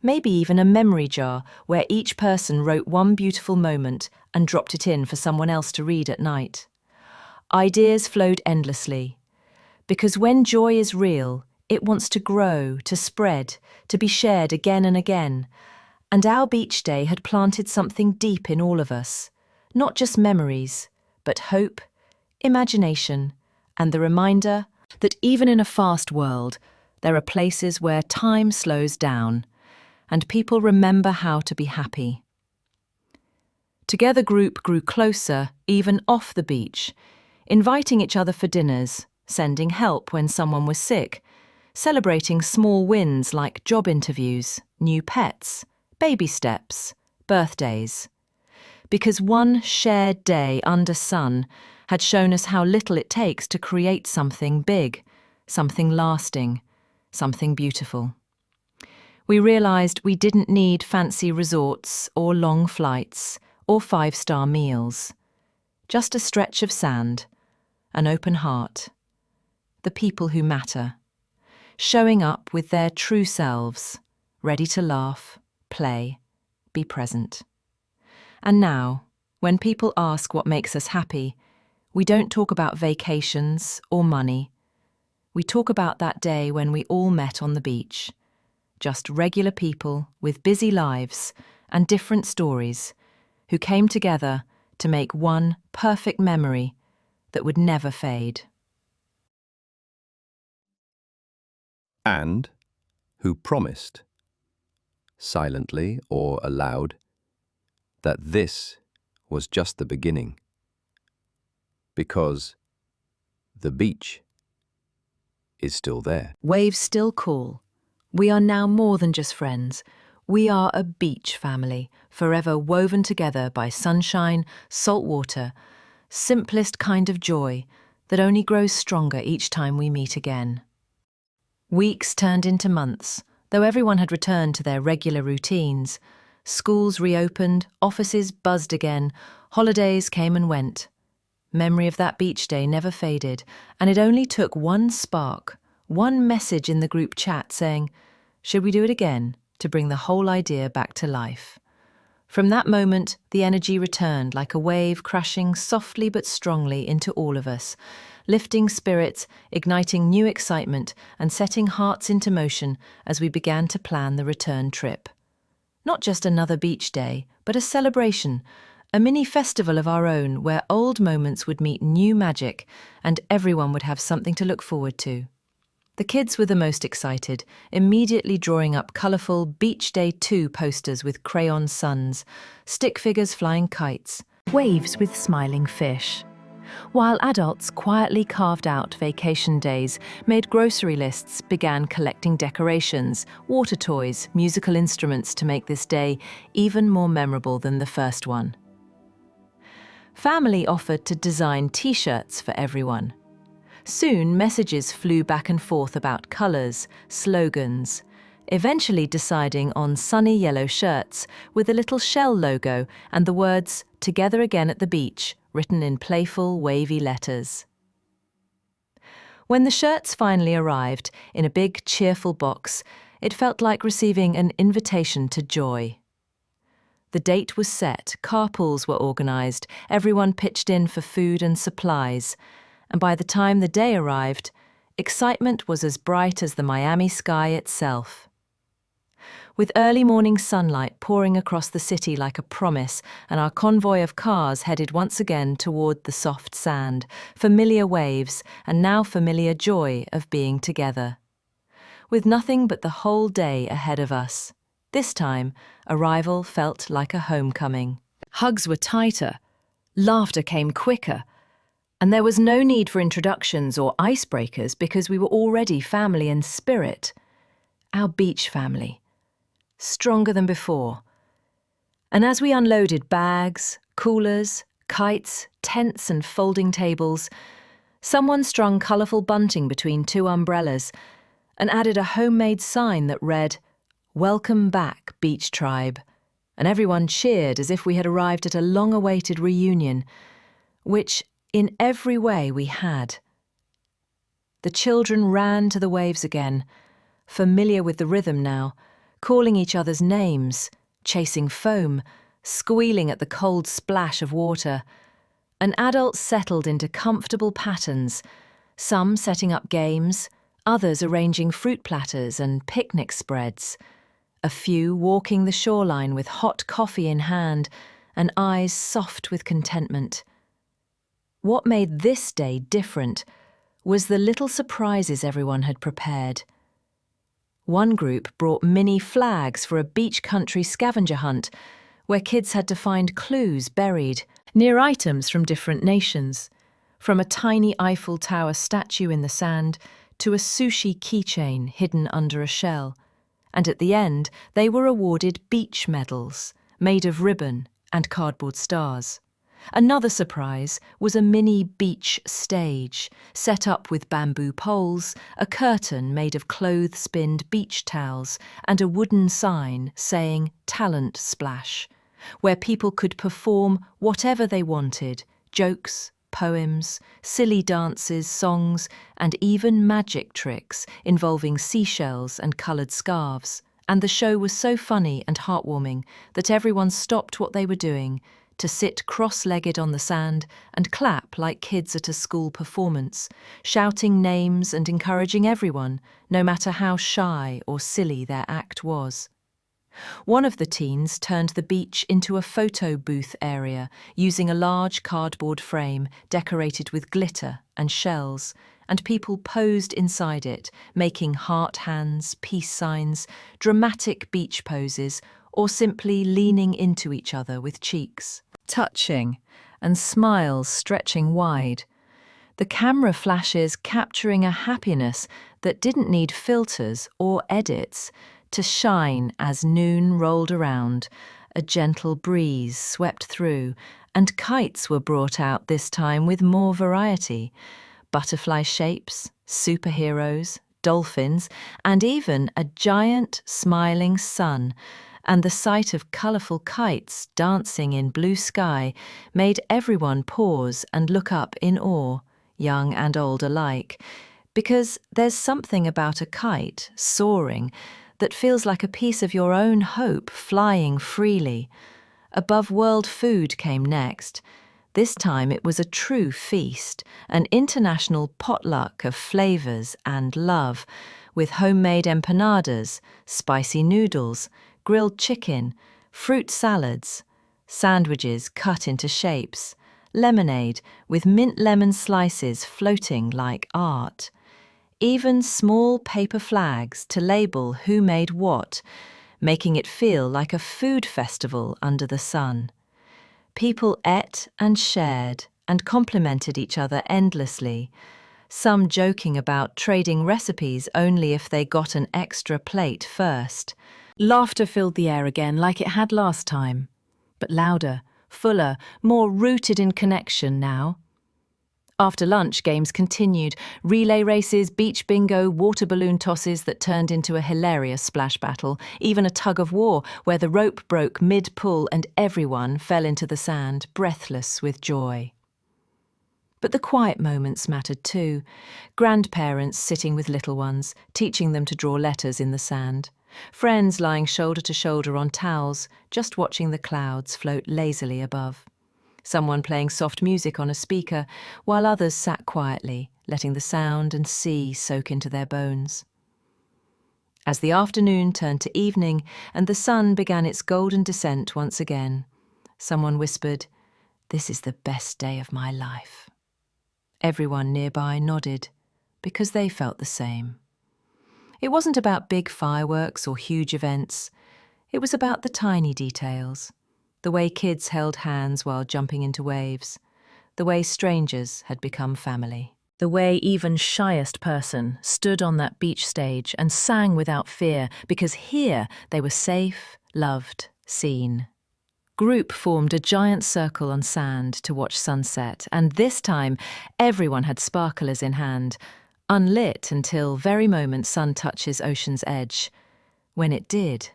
maybe even a memory jar where each person wrote one beautiful moment and dropped it in for someone else to read at night. Ideas flowed endlessly, because when joy is real, it wants to grow, to spread, to be shared again and again. And our beach day had planted something deep in all of us, not just memories, but hope, imagination, and the reminder that even in a fast world, there are places where time slows down and people remember how to be happy. Together Group grew closer, even off the beach, inviting each other for dinners, sending help when someone was sick, celebrating small wins like job interviews, new pets, baby steps, birthdays. Because one shared day under sun had shown us how little it takes to create something big, something lasting, something beautiful. We realized we didn't need fancy resorts or long flights or 5-star meals. Just a stretch of sand, an open heart, the people who matter, showing up with their true selves, ready to laugh, play, be present. And now, when people ask what makes us happy, we don't talk about vacations or money. We talk about that day when we all met on the beach. Just regular people with busy lives and different stories who came together to make one perfect memory that would never fade. And who promised, silently or aloud, that this was just the beginning. Because the beach is still there. Waves still call. We are now more than just friends. We are a beach family, forever woven together by sunshine, salt water, simplest kind of joy that only grows stronger each time we meet again. Weeks turned into months, though everyone had returned to their regular routines. Schools reopened, offices buzzed again, holidays came and went. Memory of that beach day never faded, and it only took one spark, one message in the group chat saying, "Should we do it again?" to bring the whole idea back to life. From that moment, the energy returned like a wave crashing softly but strongly into all of us, lifting spirits, igniting new excitement, and setting hearts into motion as we began to plan the return trip. Not just another beach day, but a celebration, a mini festival of our own where old moments would meet new magic and everyone would have something to look forward to. The kids were the most excited, immediately drawing up colourful Beach Day 2 posters with crayon suns, stick figures flying kites, waves with smiling fish. While adults quietly carved out vacation days, made grocery lists, began collecting decorations, water toys, musical instruments to make this day even more memorable than the first one. Family offered to design T-shirts for everyone. Soon, messages flew back and forth about colours, slogans, eventually deciding on sunny yellow shirts with a little shell logo and the words "Together Again at the Beach" written in playful, wavy letters. When the shirts finally arrived in a big, cheerful box, it felt like receiving an invitation to joy. The date was set, carpools were organised, everyone pitched in for food and supplies, and by the time the day arrived, excitement was as bright as the Miami sky itself. With early morning sunlight pouring across the city like a promise, and our convoy of cars headed once again toward the soft sand, familiar waves, and now familiar joy of being together. With nothing but the whole day ahead of us, this time, arrival felt like a homecoming. Hugs were tighter, laughter came quicker, and there was no need for introductions or icebreakers because we were already family in spirit. Our beach family. Stronger than before. And as we unloaded bags, coolers, kites, tents and folding tables, someone strung colourful bunting between two umbrellas and added a homemade sign that read, "Welcome back, Beach Tribe," and everyone cheered as if we had arrived at a long-awaited reunion, which, in every way we had. The children ran to the waves again, familiar with the rhythm now, calling each other's names, chasing foam, squealing at the cold splash of water. And adults settled into comfortable patterns, some setting up games, others arranging fruit platters and picnic spreads, a few walking the shoreline with hot coffee in hand and eyes soft with contentment. What made this day different was the little surprises everyone had prepared. One group brought mini flags for a beach country scavenger hunt, where kids had to find clues buried near items from different nations, from a tiny Eiffel Tower statue in the sand to a sushi keychain hidden under a shell. And at the end, they were awarded beach medals made of ribbon and cardboard stars. Another surprise was a mini beach stage, set up with bamboo poles, a curtain made of cloth-spinned beach towels, and a wooden sign saying "Talent Splash," where people could perform whatever they wanted: jokes, poems, silly dances, songs, and even magic tricks involving seashells and coloured scarves. And the show was so funny and heartwarming that everyone stopped what they were doing to sit cross-legged on the sand and clap like kids at a school performance, shouting names and encouraging everyone, no matter how shy or silly their act was. One of the teens turned the beach into a photo booth area, using a large cardboard frame decorated with glitter and shells, and people posed inside it, making heart hands, peace signs, dramatic beach poses, or simply leaning into each other with cheeks touching and smiles stretching wide. The camera flashes capturing a happiness that didn't need filters or edits to shine as noon rolled around, a gentle breeze swept through, and kites were brought out this time with more variety. Butterfly shapes, superheroes, dolphins, and even a giant smiling sun. And the sight of colourful kites dancing in blue sky made everyone pause and look up in awe, young and old alike, because there's something about a kite soaring that feels like a piece of your own hope flying freely. Above world food came next. This time it was a true feast, an international potluck of flavours and love, with homemade empanadas, spicy noodles, grilled chicken, fruit salads, sandwiches cut into shapes, lemonade with mint lemon slices floating like art, even small paper flags to label who made what, making it feel like a food festival under the sun. People ate and shared and complimented each other endlessly, some joking about trading recipes only if they got an extra plate first. Laughter filled the air again like it had last time, but louder, fuller, more rooted in connection now. After lunch, games continued, relay races, beach bingo, water balloon tosses that turned into a hilarious splash battle, even a tug of war where the rope broke mid-pull and everyone fell into the sand, breathless with joy. But the quiet moments mattered too. Grandparents sitting with little ones, teaching them to draw letters in the sand. Friends lying shoulder to shoulder on towels, just watching the clouds float lazily above. Someone playing soft music on a speaker, while others sat quietly, letting the sound and sea soak into their bones. As the afternoon turned to evening and the sun began its golden descent once again, someone whispered, "This is the best day of my life." Everyone nearby nodded, because they felt the same. It wasn't about big fireworks or huge events. It was about the tiny details, the way kids held hands while jumping into waves, the way strangers had become family, the way even shyest person stood on that beach stage and sang without fear, because here they were safe, loved, seen. Group formed a giant circle on sand to watch sunset, and this time everyone had sparklers in hand, unlit until very moment sun touches ocean's edge. When it did,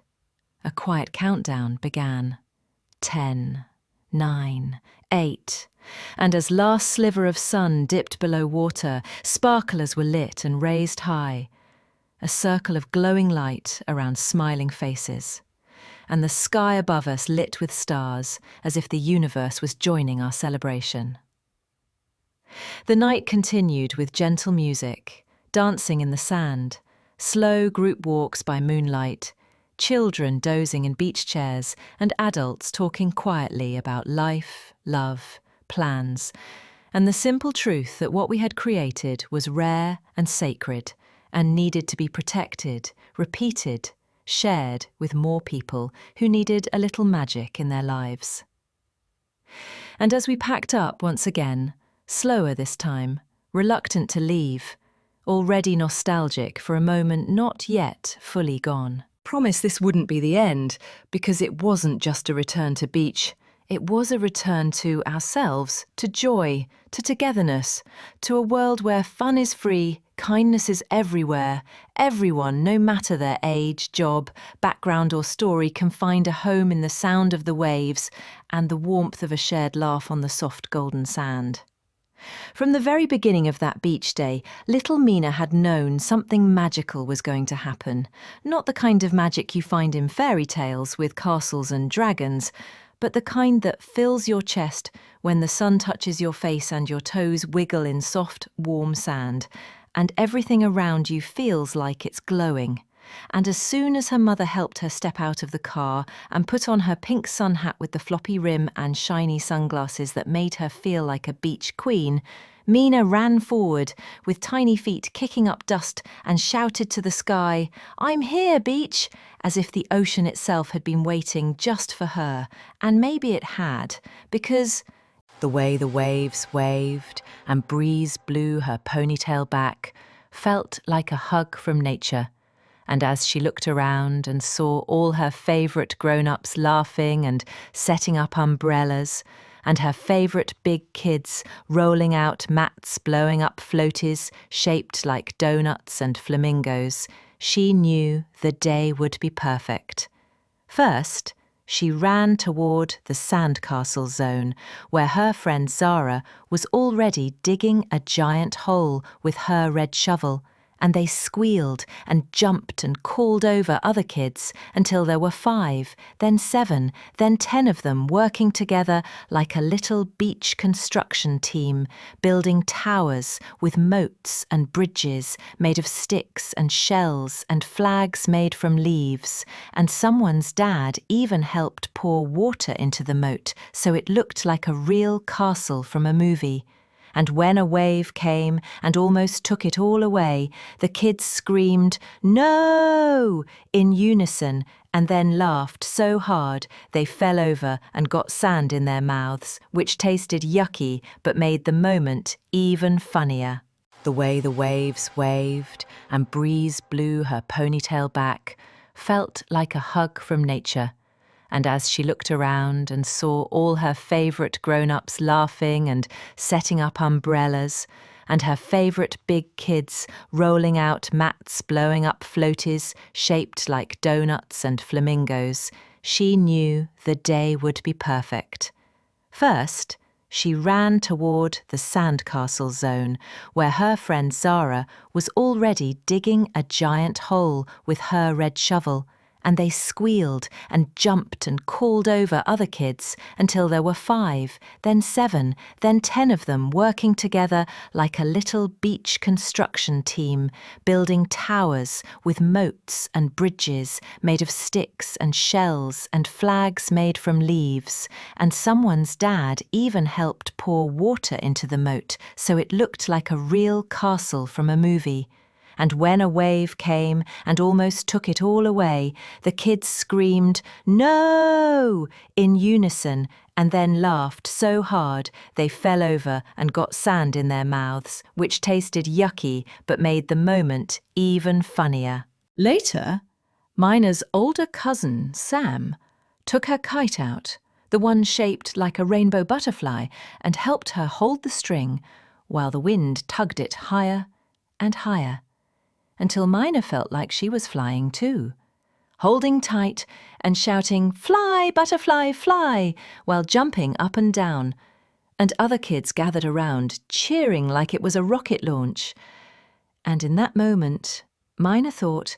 a quiet countdown began. 10, 9, 8, and as last sliver of sun dipped below water, sparklers were lit and raised high, a circle of glowing light around smiling faces, and the sky above us lit with stars as if the universe was joining our celebration. The night continued with gentle music, dancing in the sand, slow group walks by moonlight, children dozing in beach chairs, and adults talking quietly about life, love, plans, and the simple truth that what we had created was rare and sacred and needed to be protected, repeated, shared with more people who needed a little magic in their lives. And as we packed up once again, slower this time, reluctant to leave, already nostalgic for a moment not yet fully gone. Promise this wouldn't be the end, because it wasn't just a return to beach. It was a return to ourselves, to joy, to togetherness, to a world where fun is free, kindness is everywhere. Everyone, no matter their age, job, background or story, can find a home in the sound of the waves and the warmth of a shared laugh on the soft golden sand. From the very beginning of that beach day, little Mina had known something magical was going to happen. Not the kind of magic you find in fairy tales with castles and dragons, but the kind that fills your chest when the sun touches your face and your toes wiggle in soft, warm sand, and everything around you feels like it's glowing. And as soon as her mother helped her step out of the car and put on her pink sun hat with the floppy rim and shiny sunglasses that made her feel like a beach queen, Mina ran forward with tiny feet kicking up dust and shouted to the sky, "I'm here, beach!" as if the ocean itself had been waiting just for her. And maybe it had, because the way the waves waved and breeze blew her ponytail back felt like a hug from nature. And as she looked around and saw all her favourite grown-ups laughing and setting up umbrellas, and her favourite big kids rolling out mats blowing up floaties shaped like donuts and flamingos, she knew the day would be perfect. First, she ran toward the sandcastle zone, where her friend Zara was already digging a giant hole with her red shovel, and they squealed and jumped and called over other kids until there were 5, then 7, then 10 of them working together like a little beach construction team, building towers with moats and bridges made of sticks and shells and flags made from leaves, and someone's dad even helped pour water into the moat so it looked like a real castle from a movie. And when a wave came and almost took it all away, the kids screamed, "No!" in unison, and then laughed so hard they fell over and got sand in their mouths, which tasted yucky but made the moment even funnier. The way the waves waved and breeze blew her ponytail back felt like a hug from nature. And as she looked around and saw all her favourite grown-ups laughing and setting up umbrellas, and her favourite big kids rolling out mats blowing up floaties shaped like donuts and flamingos, she knew the day would be perfect. First, she ran toward the sandcastle zone, where her friend Zara was already digging a giant hole with her red shovel, and they squealed and jumped and called over other kids until there were 5, then 7, then 10 of them working together like a little beach construction team, building towers with moats and bridges made of sticks and shells and flags made from leaves, and someone's dad even helped pour water into the moat so it looked like a real castle from a movie. And when a wave came and almost took it all away, the kids screamed, "No!" in unison, and then laughed so hard they fell over and got sand in their mouths, which tasted yucky but made the moment even funnier. Later, Mina's older cousin, Sam, took her kite out, the one shaped like a rainbow butterfly, and helped her hold the string while the wind tugged it higher and higher, until Mina felt like she was flying too. holding tight and shouting, "Fly, butterfly, fly," while jumping up and down. And other kids gathered around, cheering like it was a rocket launch. And in that moment, Mina thought,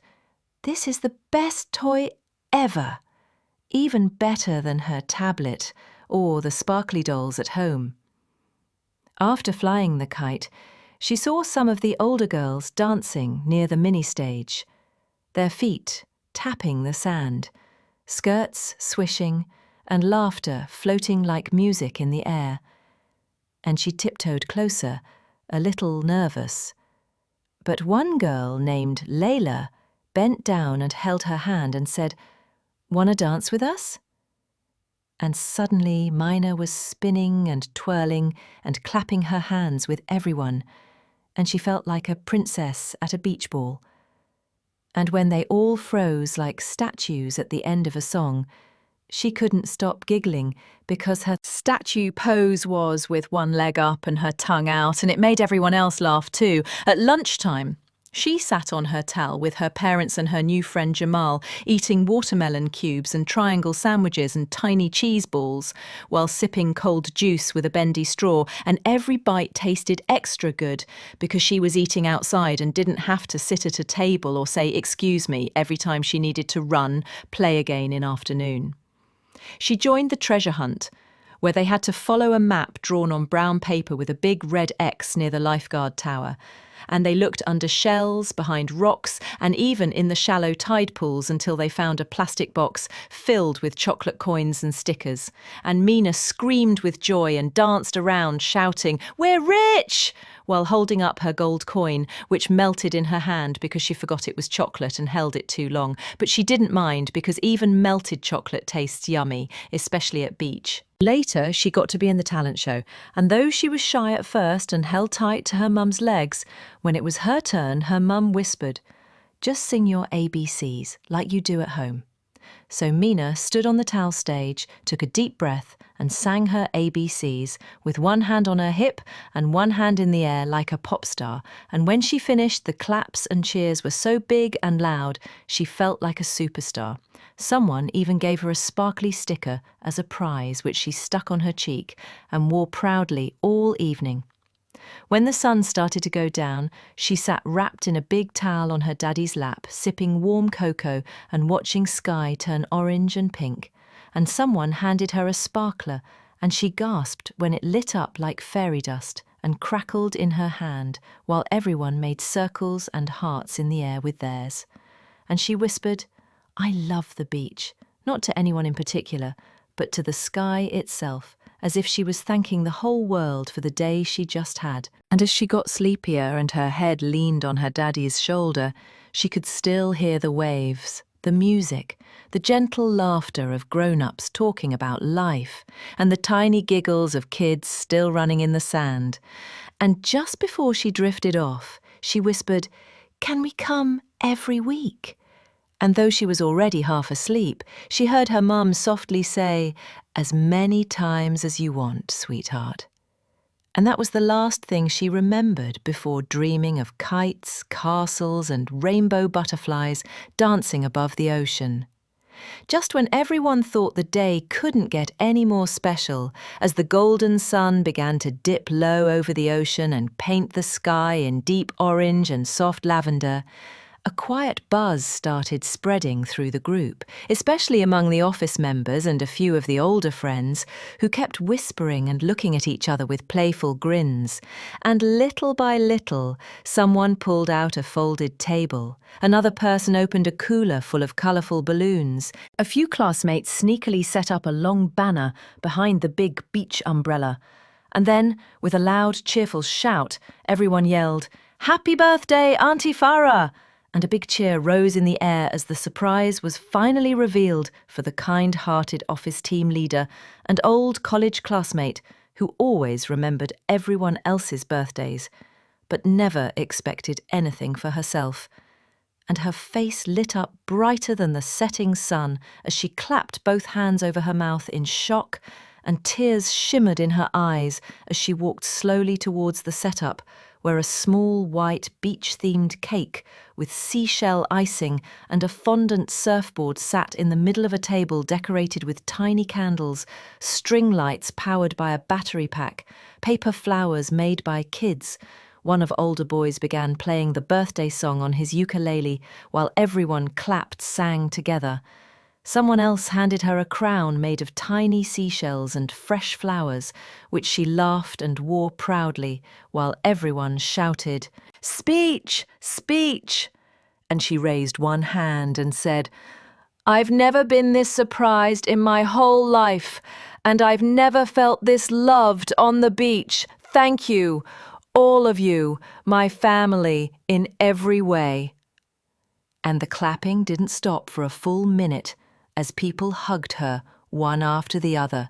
this is the best toy ever, even better than her tablet or the sparkly dolls at home. After flying the kite, she saw some of the older girls dancing near the mini-stage, their feet tapping the sand, skirts swishing, and laughter floating like music in the air. And she tiptoed closer, a little nervous. But one girl named Layla bent down and held her hand and said, "Wanna dance with us?" And suddenly Mina was spinning and twirling and clapping her hands with everyone, and she felt like a princess at a beach ball. And when they all froze like statues at the end of a song, she couldn't stop giggling because her statue pose was with one leg up and her tongue out, and it made everyone else laugh too. At lunchtime, she sat on her towel with her parents and her new friend Jamal, eating watermelon cubes and triangle sandwiches and tiny cheese balls, while sipping cold juice with a bendy straw, and every bite tasted extra good because she was eating outside and didn't have to sit at a table or say "excuse me" every time she needed to run, play again in afternoon. She joined the treasure hunt, where they had to follow a map drawn on brown paper with a big red X near the lifeguard tower, and they looked under shells, behind rocks, and even in the shallow tide pools until they found a plastic box filled with chocolate coins and stickers. And Mina screamed with joy and danced around shouting, "We're rich!" while holding up her gold coin, which melted in her hand because she forgot it was chocolate and held it too long. But she didn't mind because even melted chocolate tastes yummy, especially at beach. Later, she got to be in the talent show, and though she was shy at first and held tight to her mum's legs, when it was her turn, her mum whispered, "Just sing your ABCs like you do at home." So Mina stood on the towel stage, took a deep breath, and sang her ABCs with one hand on her hip and one hand in the air like a pop star. And when she finished, the claps and cheers were so big and loud, she felt like a superstar. Someone even gave her a sparkly sticker as a prize, which she stuck on her cheek and wore proudly all evening. When the sun started to go down, she sat wrapped in a big towel on her daddy's lap, sipping warm cocoa and watching sky turn orange and pink. And someone handed her a sparkler, and she gasped when it lit up like fairy dust and crackled in her hand, while everyone made circles and hearts in the air with theirs. And she whispered, "I love the beach," not to anyone in particular, but to the sky itself, as if she was thanking the whole world for the day she just had. And as she got sleepier and her head leaned on her daddy's shoulder, she could still hear the waves, the music, the gentle laughter of grown-ups talking about life, and the tiny giggles of kids still running in the sand. And just before she drifted off, she whispered, "Can we come every week?" And though she was already half asleep, she heard her mum softly say, "As many times as you want, sweetheart." And that was the last thing she remembered before dreaming of kites, castles, and rainbow butterflies dancing above the ocean. Just when everyone thought the day couldn't get any more special, as the golden sun began to dip low over the ocean and paint the sky in deep orange and soft lavender, a quiet buzz started spreading through the group, especially among the office members and a few of the older friends, who kept whispering and looking at each other with playful grins. And little by little, someone pulled out a folded table. Another person opened a cooler full of colourful balloons. A few classmates sneakily set up a long banner behind the big beach umbrella. And then, with a loud, cheerful shout, everyone yelled, "Happy birthday, Auntie Farah!" And a big cheer rose in the air as the surprise was finally revealed for the kind-hearted office team leader and old college classmate who always remembered everyone else's birthdays, but never expected anything for herself. And her face lit up brighter than the setting sun as she clapped both hands over her mouth in shock, and tears shimmered in her eyes as she walked slowly towards the setup, where a small white beach-themed cake with seashell icing and a fondant surfboard sat in the middle of a table decorated with tiny candles, string lights powered by a battery pack, paper flowers made by kids. One of older boys began playing the birthday song on his ukulele while everyone clapped, sang together. Someone else handed her a crown made of tiny seashells and fresh flowers, which she laughed and wore proudly, while everyone shouted, "Speech! Speech!" And she raised one hand and said, "I've never been this surprised in my whole life, and I've never felt this loved on the beach. Thank you, all of you, my family, in every way." And the clapping didn't stop for a full minute as people hugged her one after the other.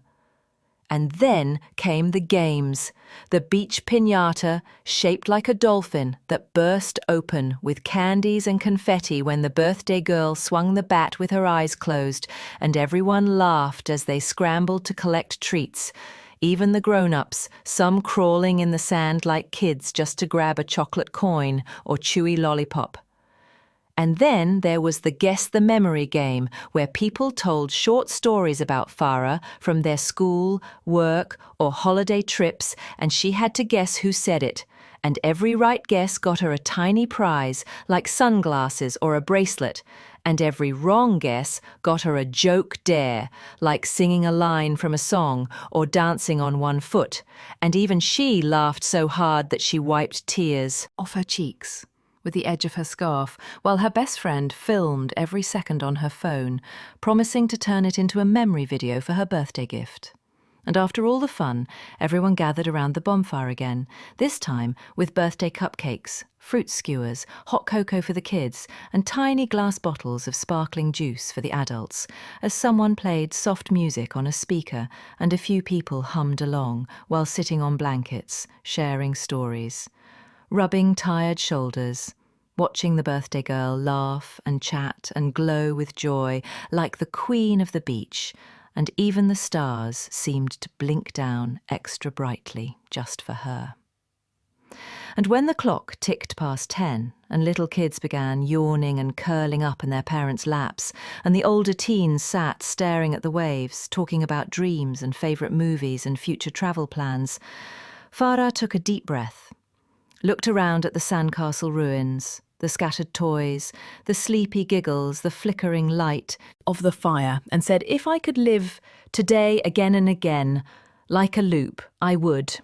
And then came the games, the beach piñata shaped like a dolphin that burst open with candies and confetti when the birthday girl swung the bat with her eyes closed, and everyone laughed as they scrambled to collect treats, even the grown-ups, some crawling in the sand like kids just to grab a chocolate coin or chewy lollipop. And then there was the Guess the Memory game, where people told short stories about Farah from their school, work, or holiday trips, and she had to guess who said it. And every right guess got her a tiny prize, like sunglasses or a bracelet. And every wrong guess got her a joke dare, like singing a line from a song or dancing on one foot. And even she laughed so hard that she wiped tears off her cheeks with the edge of her scarf, while her best friend filmed every second on her phone, promising to turn it into a memory video for her birthday gift. And after all the fun, everyone gathered around the bonfire again, this time with birthday cupcakes, fruit skewers, hot cocoa for the kids, and tiny glass bottles of sparkling juice for the adults, as someone played soft music on a speaker and a few people hummed along while sitting on blankets, sharing stories, rubbing tired shoulders, watching the birthday girl laugh and chat and glow with joy like the queen of the beach, and even the stars seemed to blink down extra brightly just for her. And when the clock ticked past 10 and little kids began yawning and curling up in their parents' laps, and the older teens sat staring at the waves, talking about dreams and favourite movies and future travel plans, Farah took a deep breath, looked around at the sandcastle ruins, the scattered toys, the sleepy giggles, the flickering light of the fire, and said, "If I could live today again and again, like a loop, I would."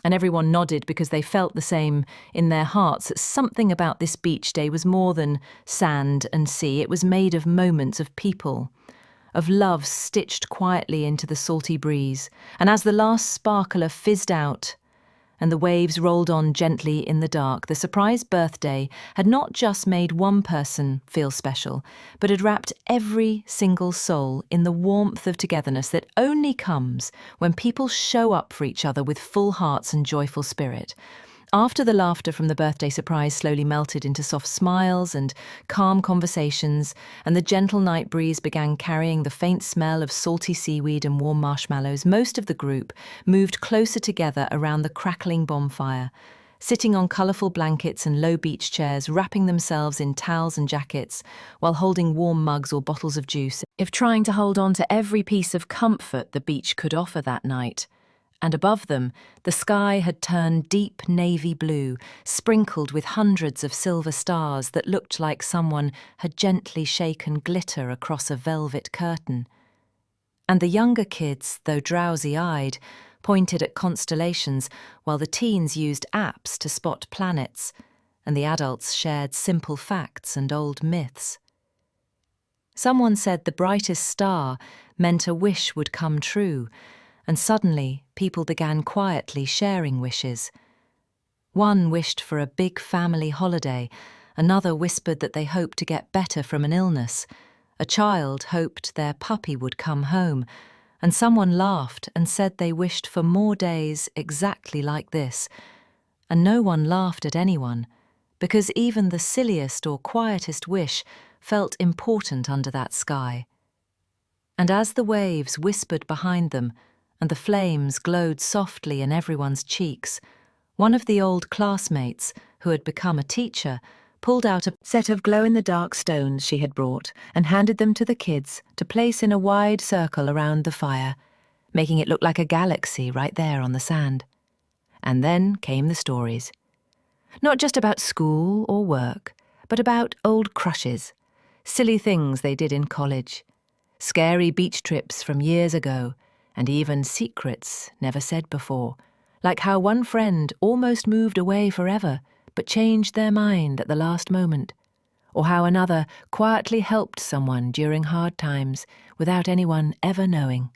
And everyone nodded because they felt the same in their hearts, that something about this beach day was more than sand and sea. It was made of moments of people, of love stitched quietly into the salty breeze. And as the last sparkler fizzed out, and the waves rolled on gently in the dark, the surprise birthday had not just made one person feel special, but had wrapped every single soul in the warmth of togetherness that only comes when people show up for each other with full hearts and joyful spirit. After the laughter from the birthday surprise slowly melted into soft smiles and calm conversations, and the gentle night breeze began carrying the faint smell of salty seaweed and warm marshmallows, most of the group moved closer together around the crackling bonfire, sitting on colourful blankets and low beach chairs, wrapping themselves in towels and jackets, while holding warm mugs or bottles of juice, if trying to hold on to every piece of comfort the beach could offer that night. And above them, the sky had turned deep navy blue, sprinkled with hundreds of silver stars that looked like someone had gently shaken glitter across a velvet curtain. And the younger kids, though drowsy-eyed, pointed at constellations, while the teens used apps to spot planets, and the adults shared simple facts and old myths. Someone said the brightest star meant a wish would come true, and suddenly people began quietly sharing wishes. One wished for a big family holiday, another whispered that they hoped to get better from an illness, a child hoped their puppy would come home, and someone laughed and said they wished for more days exactly like this. And no one laughed at anyone, because even the silliest or quietest wish felt important under that sky. And as the waves whispered behind them, and the flames glowed softly in everyone's cheeks, One of the old classmates, who had become a teacher, pulled out a set of glow-in-the-dark stones she had brought and handed them to the kids to place in a wide circle around the fire, making it look like a galaxy right there on the sand. And then came the stories. Not just about school or work, but about old crushes, silly things they did in college, scary beach trips from years ago, and even secrets never said before, like how one friend almost moved away forever but changed their mind at the last moment, or how another quietly helped someone during hard times without anyone ever knowing.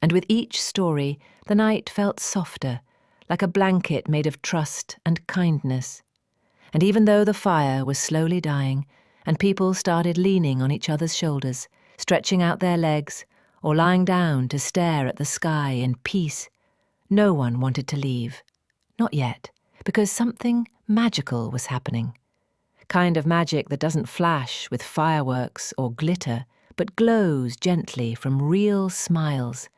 And with each story, the night felt softer, like a blanket made of trust and kindness. And even though the fire was slowly dying, and people started leaning on each other's shoulders, stretching out their legs, or lying down to stare at the sky in peace, no one wanted to leave. Not yet, because something magical was happening. Kind of magic that doesn't flash with fireworks or glitter, but glows gently from real smiles,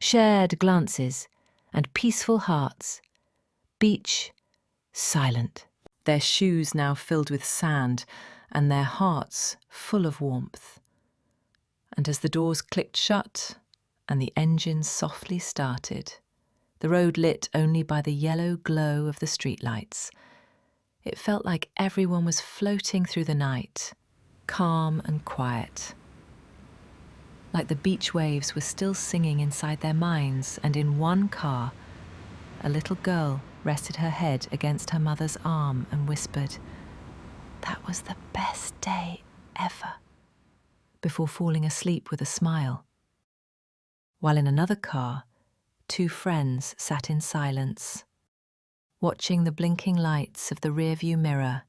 shared glances, and peaceful hearts. Beach, silent. Their shoes now filled with sand, and their hearts full of warmth. And as the doors clicked shut, and the engine softly started, the road lit only by the yellow glow of the streetlights, it felt like everyone was floating through the night, calm and quiet. Like the beach waves were still singing inside their minds, and in one car, a little girl rested her head against her mother's arm and whispered, "That was the best day ever," before falling asleep with a smile. While in another car, two friends sat in silence, watching the blinking lights of the rearview mirror,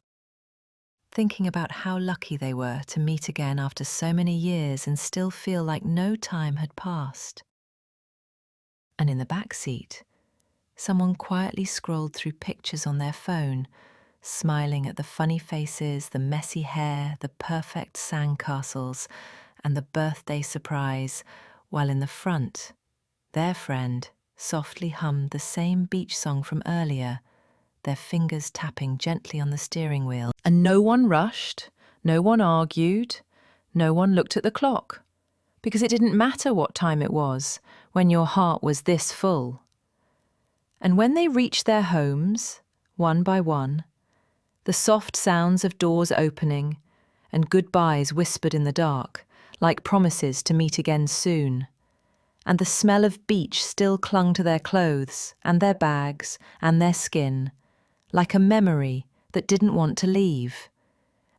thinking about how lucky they were to meet again after so many years and still feel like no time had passed. And in the back seat, someone quietly scrolled through pictures on their phone, smiling at the funny faces, the messy hair, the perfect sandcastles, and the birthday surprise, while in the front, their friend softly hummed the same beach song from earlier, their fingers tapping gently on the steering wheel. And no one rushed, no one argued, no one looked at the clock, because it didn't matter what time it was when your heart was this full. And when they reached their homes, one by one, the soft sounds of doors opening and goodbyes whispered in the dark, like promises to meet again soon, and the smell of beach still clung to their clothes and their bags and their skin, like a memory that didn't want to leave.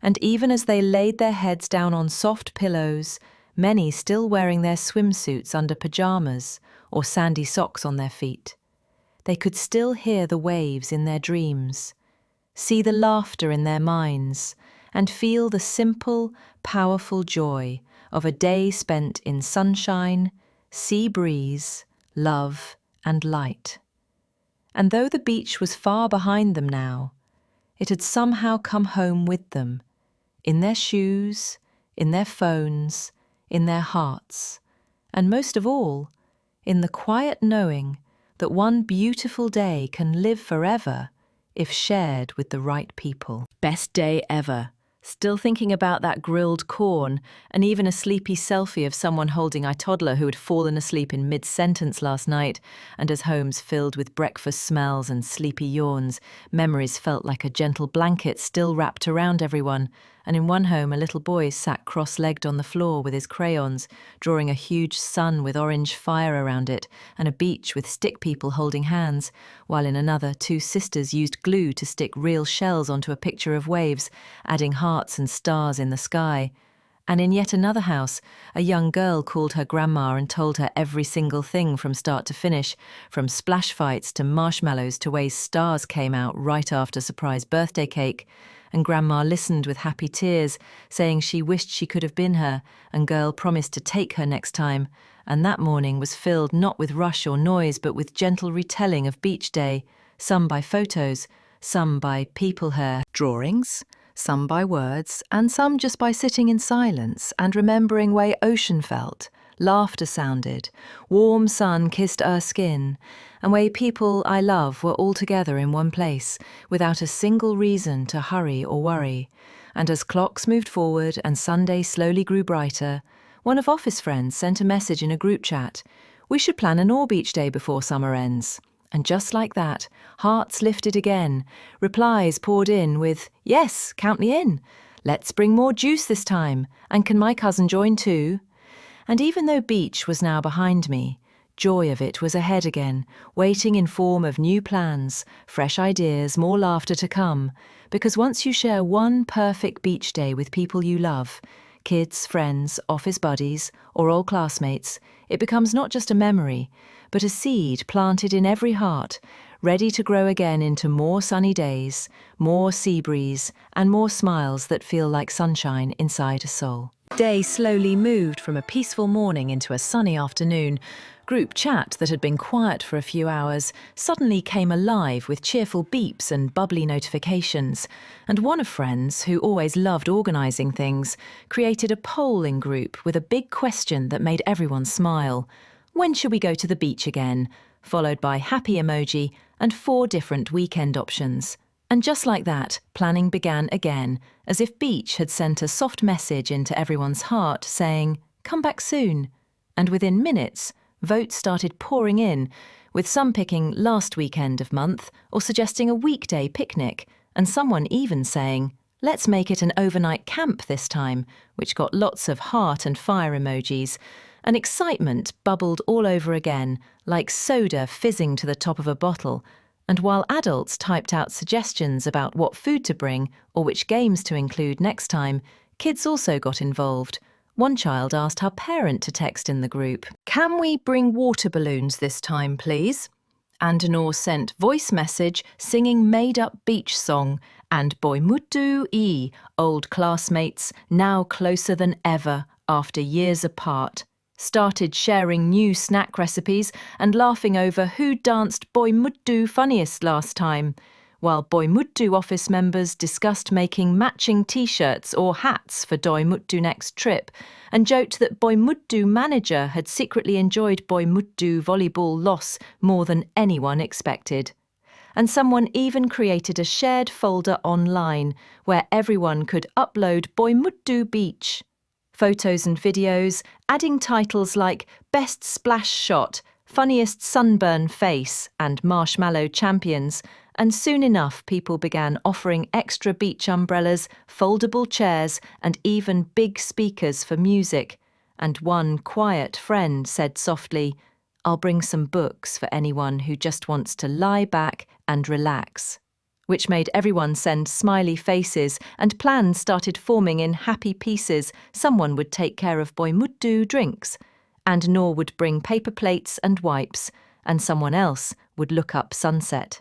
And even as they laid their heads down on soft pillows, many still wearing their swimsuits under pajamas or sandy socks on their feet, they could still hear the waves in their dreams, see the laughter in their minds, and feel the simple, powerful joy of a day spent in sunshine, sea breeze, love, and light. And though the beach was far behind them now, it had somehow come home with them, in their shoes, in their phones, in their hearts, and most of all, in the quiet knowing that one beautiful day can live forever if shared with the right people. Best day ever. Still thinking about that grilled corn, and even a sleepy selfie of someone holding a toddler who had fallen asleep in mid-sentence last night, and as homes filled with breakfast smells and sleepy yawns, memories felt like a gentle blanket still wrapped around everyone, and in one home a little boy sat cross-legged on the floor with his crayons, drawing a huge sun with orange fire around it, and a beach with stick people holding hands, while in another two sisters used glue to stick real shells onto a picture of waves, adding hearts and stars in the sky. And in yet another house, a young girl called her grandma and told her every single thing from start to finish, from splash fights to marshmallows to ways stars came out right after surprise birthday cake. And Grandma listened with happy tears, saying she wished she could have been her, and girl promised to take her next time. And that morning was filled not with rush or noise, but with gentle retelling of beach day, some by photos, some by people hair drawings, some by words, and some just by sitting in silence and remembering way ocean felt, laughter sounded, warm sun kissed our skin, and where people I love were all together in one place, without a single reason to hurry or worry. And as clocks moved forward and Sunday slowly grew brighter, one of office friends sent a message in a group chat. We should plan an all beach day before summer ends. And just like that, hearts lifted again, replies poured in with, yes, count me in. Let's bring more juice this time, and can my cousin join too? And even though beach was now behind me, joy of it was ahead again, waiting in form of new plans, fresh ideas, more laughter to come. Because once you share one perfect beach day with people you love, kids, friends, office buddies, or old classmates, it becomes not just a memory, but a seed planted in every heart, ready to grow again into more sunny days, more sea breeze, and more smiles that feel like sunshine inside a soul. Day slowly moved from a peaceful morning into a sunny afternoon. Group chat that had been quiet for a few hours suddenly came alive with cheerful beeps and bubbly notifications. And one of friends, who always loved organising things, created a poll in group with a big question that made everyone smile. When shall we go to the beach again? Followed by happy emoji and 4 different weekend options. And just like that, planning began again, as if beach had sent a soft message into everyone's heart saying, come back soon. And within minutes, votes started pouring in, with some picking last weekend of month or suggesting a weekday picnic, and someone even saying, let's make it an overnight camp this time, which got lots of heart and fire emojis. And excitement bubbled all over again, like soda fizzing to the top of a bottle. And while adults typed out suggestions about what food to bring or which games to include next time, kids also got involved. One child asked her parent to text in the group, can we bring water balloons this time, please? And Anor sent voice message singing made-up beach song, and boy muddu e, old classmates, now closer than ever after years apart, started sharing new snack recipes and laughing over who danced boy muddu funniest last time, while boy muddu office members discussed making matching t-shirts or hats for boy muddu next trip, and joked that boy muddu manager had secretly enjoyed boy muddu volleyball loss more than anyone expected. And someone even created a shared folder online where everyone could upload boy muddu beach photos and videos, adding titles like Best Splash Shot, Funniest Sunburn Face, and Marshmallow Champions, and soon enough people began offering extra beach umbrellas, foldable chairs, and even big speakers for music. And one quiet friend said softly, I'll bring some books for anyone who just wants to lie back and relax. Which made everyone send smiley faces, and plans started forming in happy pieces. Someone would take care of boy muddu drinks, and Nor would bring paper plates and wipes, and someone else would look up sunset.